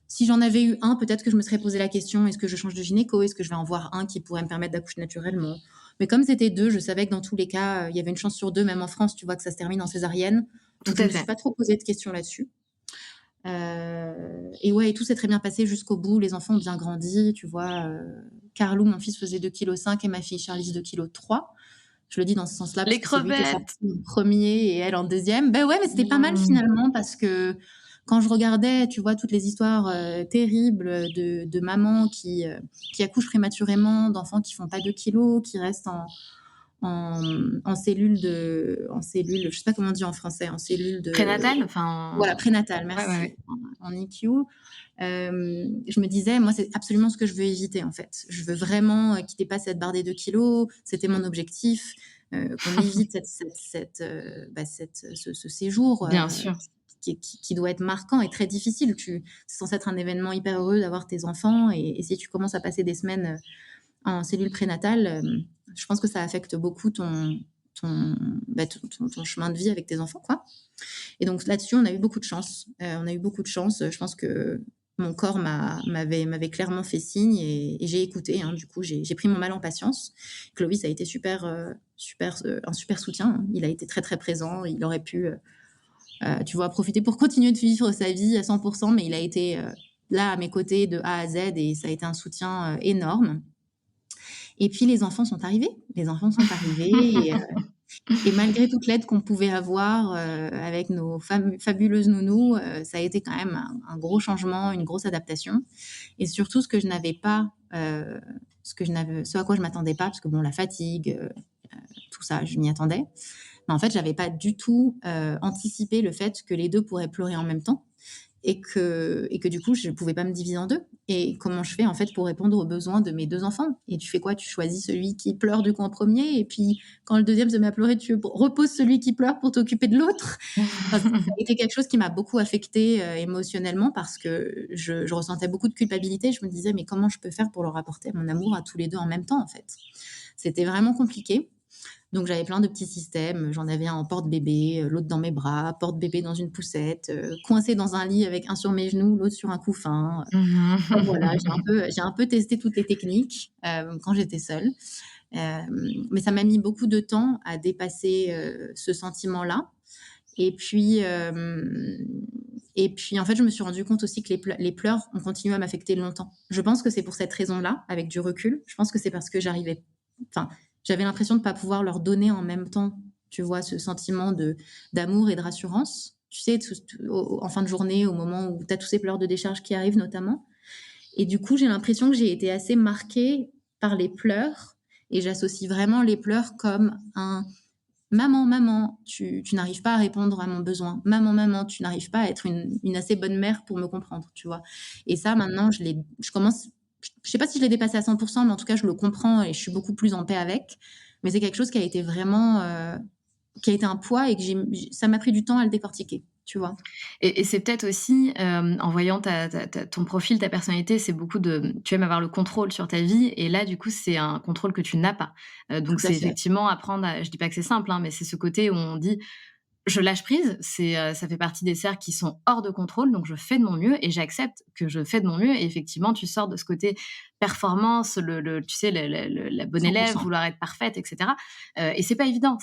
Si j'en avais eu un, peut-être que je me serais posé la question, est-ce que je change de gynéco? Est-ce que je vais en voir un qui pourrait me permettre d'accoucher naturellement? Mais comme c'était deux, je savais que dans tous les cas, il y avait une chance sur deux, même en France, tu vois, que ça se termine en césarienne. Tout Donc, je à me suis fait. pas trop posé de questions là-dessus. Et ouais, et tout s'est très bien passé jusqu'au bout. Les enfants ont bien grandi, tu vois. Carlou, mon fils, faisait 2,5 kg et ma fille Charlize 2,3 kg. Je le dis dans ce sens-là parce Les que c'est lui qui est crevettes. sorti en premier et elle en deuxième. Ben ouais, mais c'était pas mal Mmh. finalement parce que quand je regardais, tu vois, toutes les histoires terribles de mamans qui accouchent prématurément, d'enfants qui font pas 2 kilos, qui restent en cellule, je sais pas comment on dit en français, en cellule de, Prénatal? voilà, Enfin, prénatale, ouais, ouais, merci, ouais. en IQ. Je me disais, moi, c'est absolument ce que je veux éviter, en fait. Je veux vraiment qu'il dépasse cette barre des 2 kilos. C'était mon objectif, qu'on évite ce séjour Bien sûr. qui doit être marquant et très difficile. C'est censé être un événement hyper heureux d'avoir tes enfants et si tu commences à passer des semaines en cellule prénatale, je pense que ça affecte beaucoup ton chemin de vie avec tes enfants, quoi. Et donc là-dessus, on a eu beaucoup de chance. On a eu beaucoup de chance. Je pense que mon corps m'avait clairement fait signe et j'ai écouté. Hein. Du coup, j'ai pris mon mal en patience. Clovis a été un super soutien. Hein. Il a été très, très présent. Il aurait pu, tu vois, profiter pour continuer de vivre sa vie à 100%, mais il a été là à mes côtés de A à Z et ça a été un soutien énorme. Et puis les enfants sont arrivés. Les enfants sont arrivés et malgré toute l'aide qu'on pouvait avoir avec nos fabuleuses nounous, ça a été quand même un gros changement, une grosse adaptation. Et surtout, ce que je n'avais pas, ce à quoi je m'attendais pas, parce que bon, la fatigue, tout ça, je m'y attendais. Mais en fait, j'avais pas du tout anticipé le fait que les deux pourraient pleurer en même temps et que du coup, je ne pouvais pas me diviser en deux. Et comment je fais en fait pour répondre aux besoins de mes deux enfants? Et tu fais quoi? Tu choisis celui qui pleure du coup en premier, et puis quand le deuxième se met à pleurer, tu reposes celui qui pleure pour t'occuper de l'autre. Enfin, ça a été quelque chose qui m'a beaucoup affectée émotionnellement parce que je ressentais beaucoup de culpabilité. Je me disais, mais comment je peux faire pour leur apporter mon amour à tous les deux en même temps, en fait? C'était vraiment compliqué. Donc j'avais plein de petits systèmes. J'en avais un en porte-bébé, l'autre dans mes bras, porte-bébé dans une poussette, coincé dans un lit avec un sur mes genoux, l'autre sur un couffin. Enfin, voilà, j'ai un peu testé toutes les techniques quand j'étais seule. Mais ça m'a mis beaucoup de temps à dépasser ce sentiment-là. Et puis, en fait, je me suis rendu compte aussi que les pleurs ont continué à m'affecter longtemps. Je pense que c'est pour cette raison-là, avec du recul. Je pense que c'est parce que j'avais l'impression de ne pas pouvoir leur donner en même temps, tu vois, ce sentiment d'amour et de rassurance. Tu sais, en fin de journée, au moment où tu as tous ces pleurs de décharge qui arrivent notamment. Et du coup, j'ai l'impression que j'ai été assez marquée par les pleurs. Et j'associe vraiment les pleurs comme un maman, maman, tu n'arrives pas à répondre à mon besoin. Maman, maman, tu n'arrives pas à être une assez bonne mère pour me comprendre, tu vois. Et ça, maintenant, je commence, je sais pas si je l'ai dépassé à 100%, mais en tout cas, je le comprends et je suis beaucoup plus en paix avec. Mais c'est quelque chose qui a été vraiment, qui a été un poids et ça m'a pris du temps à le décortiquer. tu vois? Et c'est peut-être aussi, en voyant ton profil, ta personnalité, c'est beaucoup de tu aimes avoir le contrôle sur ta vie et là, du coup, c'est un contrôle que tu n'as pas. Donc Tout à c'est fait. effectivement apprendre à je dis pas que c'est simple, hein, mais c'est ce côté où on dit: «Je lâche prise», ça fait partie des cercles qui sont hors de contrôle, donc je fais de mon mieux et j'accepte que je fais de mon mieux et effectivement, tu sors de ce côté performance, le tu sais, le la bonne élève, 100%. vouloir être parfaite et cetera, et c'est pas évident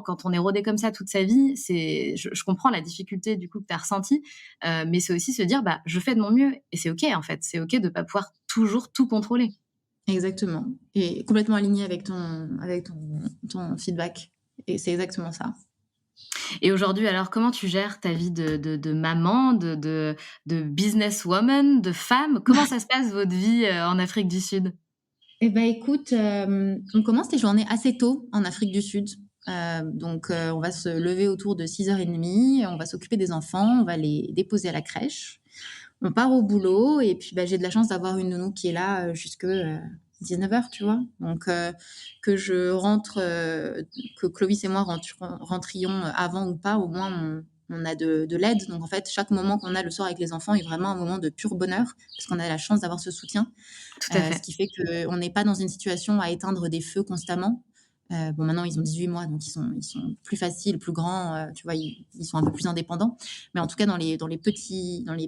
quand on est rodé comme ça toute sa vie, c'est je comprends la difficulté du coup que tu as ressentie, mais c'est aussi se dire: «Bah, je fais de mon mieux» et c'est OK en fait, c'est OK de pas pouvoir toujours tout contrôler. Exactement et complètement alignée avec ton feedback et c'est exactement ça. Et aujourd'hui, alors, comment tu gères ta vie de maman, de businesswoman, de femme? Comment ça se passe votre vie, en Afrique du Sud? Eh ben, écoute, on commence les journées assez tôt en Afrique du Sud. Donc, on va se lever autour de 6h30, on va s'occuper des enfants, on va les déposer à la crèche. On part au boulot et puis, bah, j'ai de la chance d'avoir une nounou qui est là, jusque, 19h, tu vois? Donc, que je rentre, que Clovis et moi rentrions avant ou pas, au moins on a de l'aide. Donc en fait, chaque moment qu'on a le soir avec les enfants est vraiment un moment de pur bonheur parce qu'on a la chance d'avoir ce soutien. Tout à Ce fait. qui fait qu'on n'est pas dans une situation à éteindre des feux constamment. Bon, maintenant, ils ont 18 mois, donc ils sont plus faciles, plus grands, tu vois, ils sont un peu plus indépendants. Mais en tout cas, dans les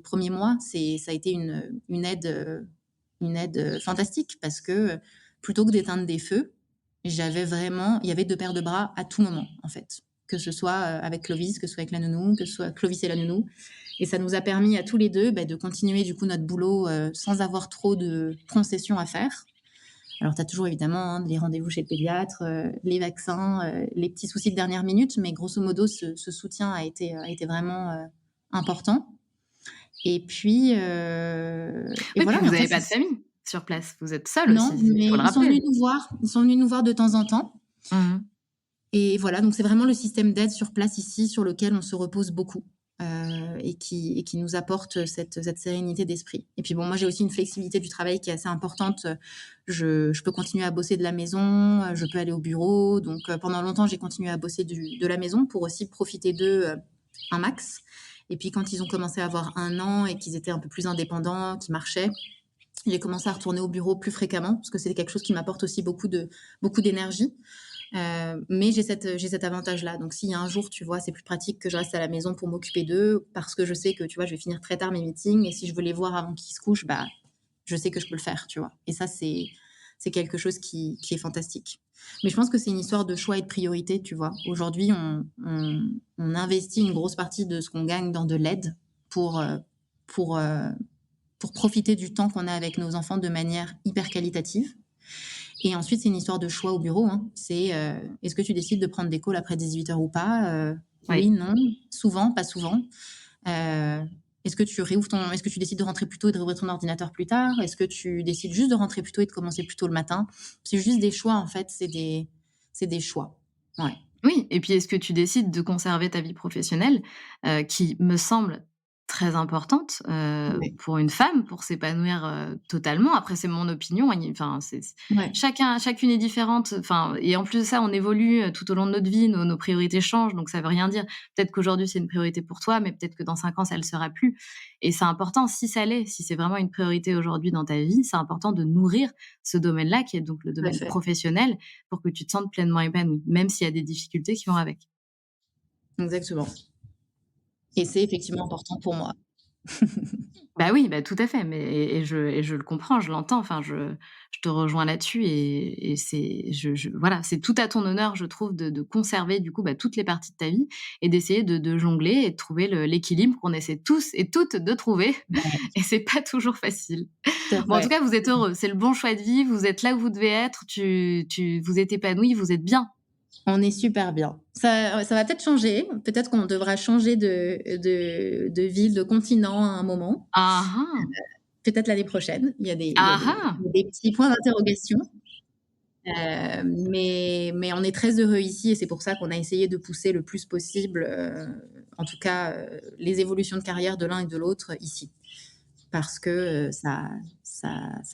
premiers mois, ça a été une aide fantastique parce que plutôt que d'éteindre des feux, il y avait 2 paires de bras à tout moment, en fait. Que ce soit avec Clovis, que ce soit avec la nounou, que ce soit Clovis et la nounou. Et ça nous a permis à tous les deux bah, de continuer du coup notre boulot sans avoir trop de concessions à faire. Alors, tu as toujours évidemment les rendez-vous chez le pédiatre, les vaccins, les petits soucis de dernière minute, mais grosso modo, ce soutien a été vraiment important. Et Oui, puis voilà, mais vous après, avez pas de famille sur place, vous êtes seuls aussi, non, il mais faut le ils sont venus rappeler. nous voir. Ils sont venus nous voir de temps en temps. Mmh. Et voilà, donc c'est vraiment le système d'aide sur place ici sur lequel on se repose beaucoup, et qui nous apporte cette sérénité d'esprit. Et puis bon, moi j'ai aussi une flexibilité du travail qui est assez importante. Je peux continuer à bosser de la maison, je peux aller au bureau. Donc pendant longtemps, j'ai continué à bosser de la maison pour aussi profiter d'eux, un max. Et puis quand ils ont commencé à avoir 1 an et qu'ils étaient un peu plus indépendants, qu'ils marchaient, j'ai commencé à retourner au bureau plus fréquemment parce que c'est quelque chose qui m'apporte aussi beaucoup d'énergie. Mais j'ai cet avantage-là. Donc, s'il y a un jour, tu vois, c'est plus pratique que je reste à la maison pour m'occuper d'eux parce que je sais que, tu vois, je vais finir très tard mes meetings et si je veux les voir avant qu'ils se couchent, bah, je sais que je peux le faire, tu vois. Et ça, c'est quelque chose qui est fantastique. Mais je pense que c'est une histoire de choix et de priorité, tu vois. Aujourd'hui, on investit une grosse partie de ce qu'on gagne dans de l'aide pour, pour, euh, pour profiter du temps qu'on a avec nos enfants de manière hyper qualitative. Et ensuite, c'est une histoire de choix au bureau, hein. C'est, est-ce que tu décides de prendre des calls après 18h ou pas? Oui, Oui. non, souvent, pas souvent. Heu, est-ce que tu décides de rentrer plus tôt et de réouvrir ton ordinateur plus tard? Est-ce que tu décides juste de rentrer plus tôt et de commencer plus tôt le matin? C'est juste des choix, en fait, c'est des choix. Ouais. Oui et puis est-ce que tu décides de conserver ta vie professionnelle, qui me semble très importante, Ouais. pour une femme, pour s'épanouir, totalement. Après c'est mon opinion, hein, enfin c'est Ouais. chacune est différente, enfin et en plus de ça, on évolue, tout au long de notre vie, nos priorités changent, donc ça veut rien dire. Peut-être qu'aujourd'hui c'est une priorité pour toi, mais peut-être que dans 5 ans ça le sera plus et c'est important si ça l'est, si c'est vraiment une priorité aujourd'hui dans ta vie, c'est important de nourrir ce domaine-là qui est donc le Tout à domaine fait. professionnel pour que tu te sentes pleinement épanoui, même s'il y a des difficultés qui vont avec. Exactement. Et c'est effectivement important pour moi. Bah oui, bah tout à fait, mais et je le comprends, je l'entends, enfin je te rejoins là-dessus et c'est je voilà, c'est tout à ton honneur, je trouve, de conserver du coup, bah, toutes les parties de ta vie et d'essayer de jongler et de trouver l'équilibre qu'on essaie tous et toutes de trouver Ouais, et c'est pas toujours facile. tout à Bon, en tout fait. cas, vous êtes heureux, c'est le bon choix de vie, vous êtes là où vous devez être, vous êtes épanoui, vous êtes bien. On est super bien. Ça va peut-être changer. Peut-être qu'on devra changer de ville, de continent à un moment. Ah ah! Peut-être l'année prochaine. Il y a des il y a Ah des ah! il y a des petits points d'interrogation. Mais on est très heureux ici et c'est pour ça qu'on a essayé de pousser le plus possible, en tout cas, les évolutions de carrière de l'un et de l'autre ici. Parce que, ça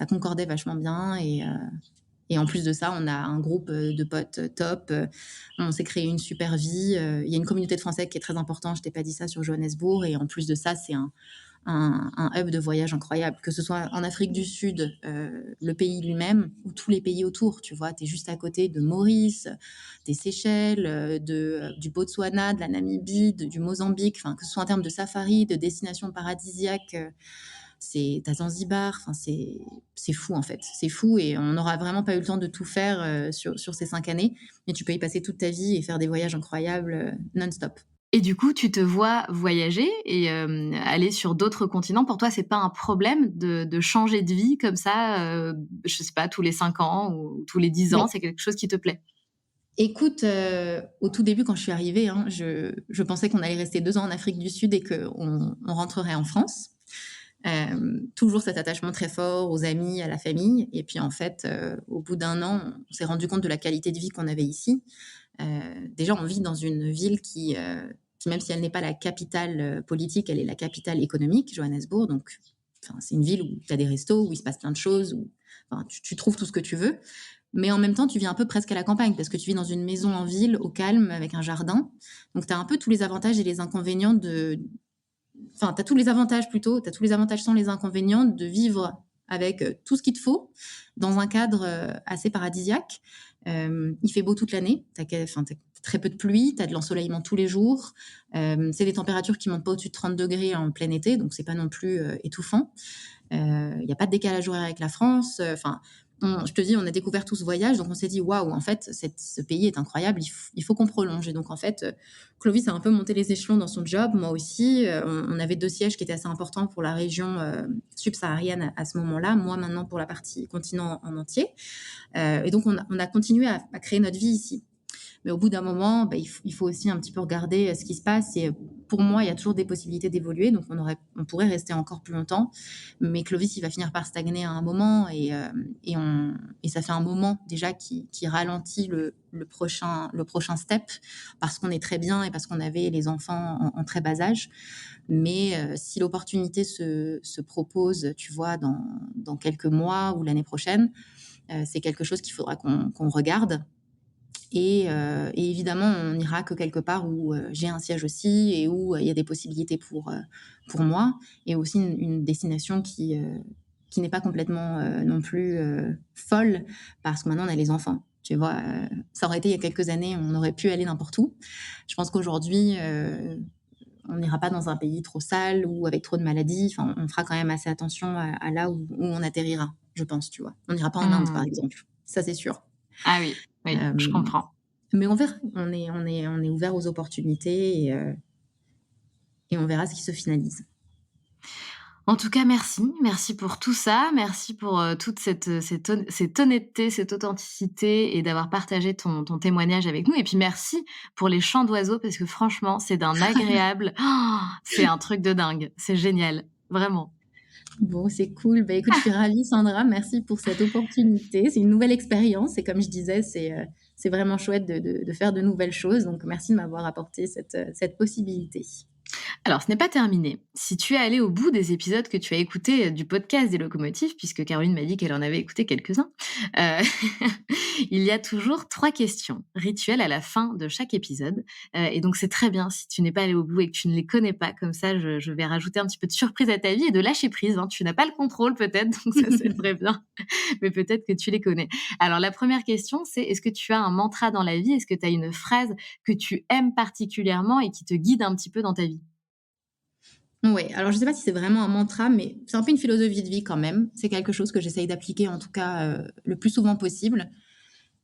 concordait vachement bien Et en plus de ça, on a un groupe de potes top. On s'est créé une super vie. Il y a une communauté de Français qui est très importante. Je t'ai pas dit ça sur Johannesburg. Et en plus de ça, c'est un hub de voyage incroyable, que ce soit en Afrique du Sud, le pays lui-même, ou tous les pays autour. Tu vois, tu es juste à côté de Maurice, des Seychelles, du Botswana, de la Namibie, du Mozambique, enfin, que ce soit en termes de safari, de destinations paradisiaques. T'as Zanzibar, enfin, c'est fou en fait. C'est fou et on n'aura vraiment pas eu le temps de tout faire sur ces 5 années. Mais tu peux y passer toute ta vie et faire des voyages incroyables non-stop. Et du coup, tu te vois voyager et aller sur d'autres continents. Pour toi, c'est pas un problème de changer de vie comme ça, je sais pas, tous les 5 ans ou tous les 10 ans? Mais C'est quelque chose qui te plaît? écoute, au tout début, quand je suis arrivée, hein, je pensais qu'on allait rester 2 ans en Afrique du Sud et qu'on rentrerait en France. Toujours cet attachement très fort aux amis, à la famille. Et puis en fait, au bout d'1 an, on s'est rendu compte de la qualité de vie qu'on avait ici. Déjà, on vit dans une ville qui, même si elle n'est pas la capitale politique, elle est la capitale économique, Johannesburg. Donc, enfin, c'est une ville où tu as des restos, où il se passe plein de choses, où enfin, tu trouves tout ce que tu veux. Mais en même temps, tu vis un peu presque à la campagne parce que tu vis dans une maison en ville, au calme, avec un jardin. Donc, tu as un peu tous les avantages et les inconvénients de... Enfin, tu as tous les avantages plutôt, tu as tous les avantages sans les inconvénients de vivre avec tout ce qu'il te faut dans un cadre assez paradisiaque. Il fait beau toute l'année, tu as très peu de pluie, tu as de l'ensoleillement tous les jours. C'est des températures qui montent pas au-dessus de 30 degrés en plein été, donc c'est pas non plus étouffant. Il n'y a pas de décalage horaire avec la France. Enfin, je te dis, on a découvert tout ce voyage, donc on s'est dit, waouh, en fait, ce pays est incroyable, il faut qu'on prolonge. Et donc, en fait, Clovis a un peu monté les échelons dans son job, moi aussi. On avait 2 sièges qui étaient assez importants pour la région subsaharienne à ce moment-là, moi maintenant pour la partie continent en entier. Et donc, on a continué à créer notre vie ici. Mais au bout d'un moment, bah, il faut aussi un petit peu regarder ce qui se passe. Et pour moi, il y a toujours des possibilités d'évoluer. Donc, on pourrait rester encore plus longtemps. Mais Clovis, il va finir par stagner à un moment. Et ça fait un moment déjà qui ralentit le prochain step parce qu'on est très bien et parce qu'on avait les enfants en très bas âge. Mais si l'opportunité se propose, tu vois, dans quelques mois ou l'année prochaine, c'est quelque chose qu'il faudra qu'on regarde. Et évidemment, on n'ira que quelque part où j'ai un siège aussi et où il y a des possibilités pour moi. Et aussi une destination qui n'est pas complètement non plus folle, parce que maintenant, on a les enfants. Tu vois, ça aurait été il y a quelques années, on aurait pu aller n'importe où. Je pense qu'aujourd'hui, on n'ira pas dans un pays trop sale ou avec trop de maladies. Enfin, on fera quand même assez attention à là où on atterrira, je pense, tu vois. On n'ira pas en Inde, par Mmh. exemple. Ça, c'est sûr. Ah oui, oui, je Euh, comprends. mais on verra. On est ouvert aux opportunités et on verra ce qui se finalise. En tout cas, merci. Merci pour tout ça. Merci pour, toute cette honnêteté, cette authenticité et d'avoir partagé ton témoignage avec nous et puis merci pour les chants d'oiseaux parce que franchement, c'est d'un agréable c'est un truc de dingue. C'est génial, vraiment. Bon, c'est cool. Bah, écoute, je suis ravie, Sandra. Merci pour cette opportunité. C'est une nouvelle expérience et comme je disais, c'est vraiment chouette de faire de nouvelles choses. Donc, merci de m'avoir apporté cette possibilité. Alors, ce n'est pas terminé. Si tu es allé au bout des épisodes que tu as écoutés du podcast des locomotives, puisque Caroline m'a dit qu'elle en avait écouté quelques-uns, euh, il y a toujours 3 questions rituelles à la fin de chaque épisode. Et donc, c'est très bien si tu n'es pas allé au bout et que tu ne les connais pas. Comme ça, je vais rajouter un petit peu de surprise à ta vie et de lâcher prise, hein. Tu n'as pas le contrôle peut-être, donc ça, c'est très bien. Mais peut-être que tu les connais. Alors, la première question, c'est est-ce que tu as un mantra dans la vie? Est-ce que tu as une phrase que tu aimes particulièrement et qui te guide un petit peu dans ta vie? Ouais, alors je sais pas si c'est vraiment un mantra, mais c'est un peu une philosophie de vie quand même. C'est quelque chose que j'essaye d'appliquer en tout cas le plus souvent possible.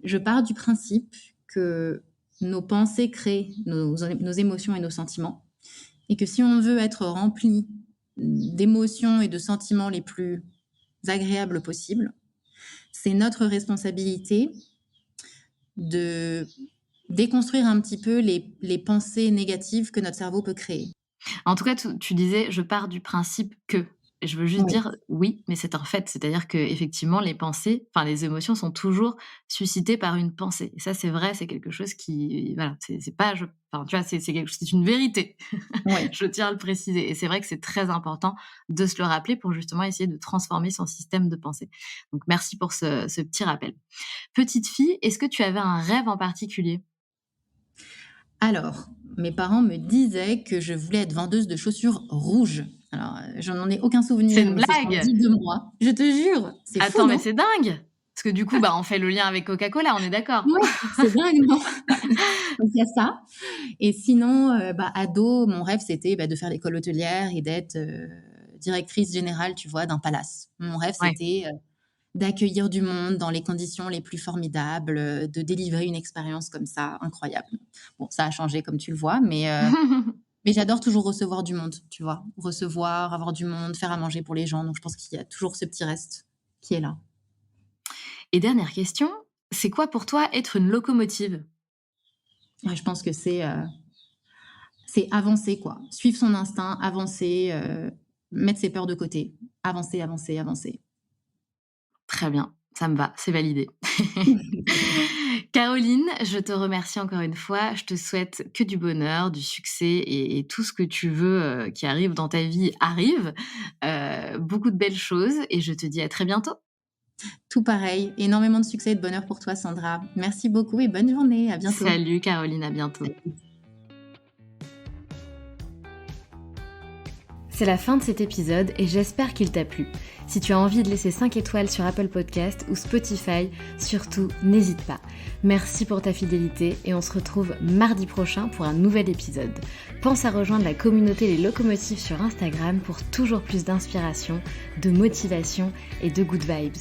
Je pars du principe que nos pensées créent nos émotions et nos sentiments. Et que si on veut être rempli d'émotions et de sentiments les plus agréables possibles, c'est notre responsabilité de déconstruire un petit peu les pensées négatives que notre cerveau peut créer. En tout cas, tu disais: «Je pars du principe que». Et je veux juste Oui. dire oui, mais c'est un fait. C'est-à-dire qu'effectivement, les pensées, enfin les émotions sont toujours suscitées par une pensée. Et ça, c'est vrai, c'est quelque chose qui voilà, c'est pas Enfin, tu vois, c'est une vérité. Ouais. Je tiens à le préciser. Et c'est vrai que c'est très important de se le rappeler pour justement essayer de transformer son système de pensée. Donc, merci pour ce petit rappel. Petite fille, est-ce que tu avais un rêve en particulier? Alors, mes parents me disaient que je voulais être vendeuse de chaussures rouges. Alors, je n'en ai aucun C'est souvenir, une mais c'est ce qu'on blague? dit de moi. Je te jure, c'est fou, Attends, mais non? c'est dingue! Parce que du coup, on fait le lien avec Coca-Cola, on est d'accord? Ouais, c'est dingue, non? Donc il y a ça et sinon, ado, mon rêve, c'était, de faire l'école hôtelière et d'être, directrice générale, tu vois, d'un palace. Mon rêve, Ouais. c'était, d'accueillir du monde dans les conditions les plus formidables, de délivrer une expérience comme ça, incroyable. Bon, ça a changé comme tu le vois, mais j'adore toujours recevoir du monde, tu vois? Recevoir, avoir du monde, faire à manger pour les gens, donc je pense qu'il y a toujours ce petit reste qui est là. Et dernière question, c'est quoi pour toi être une locomotive? Ouais, je pense que c'est avancer, quoi. Suivre son instinct, avancer, mettre ses peurs de côté. Avancer, avancer, avancer. Très bien, ça me va, c'est validé. Caroline, je te remercie encore une fois. Je te souhaite que du bonheur, du succès et tout ce que tu veux, qui arrive dans ta vie arrive. Beaucoup de belles choses et je te dis à très bientôt. Tout pareil, énormément de succès et de bonheur pour toi, Sandra. Merci beaucoup et bonne journée. À bientôt. Salut Caroline, à bientôt. C'est la fin de cet épisode et j'espère qu'il t'a plu. Si tu as envie de laisser 5 étoiles sur Apple Podcast ou Spotify, surtout n'hésite pas. Merci pour ta fidélité et on se retrouve mardi prochain pour un nouvel épisode. Pense à rejoindre la communauté Les Locomotives sur Instagram pour toujours plus d'inspiration, de motivation et de good vibes.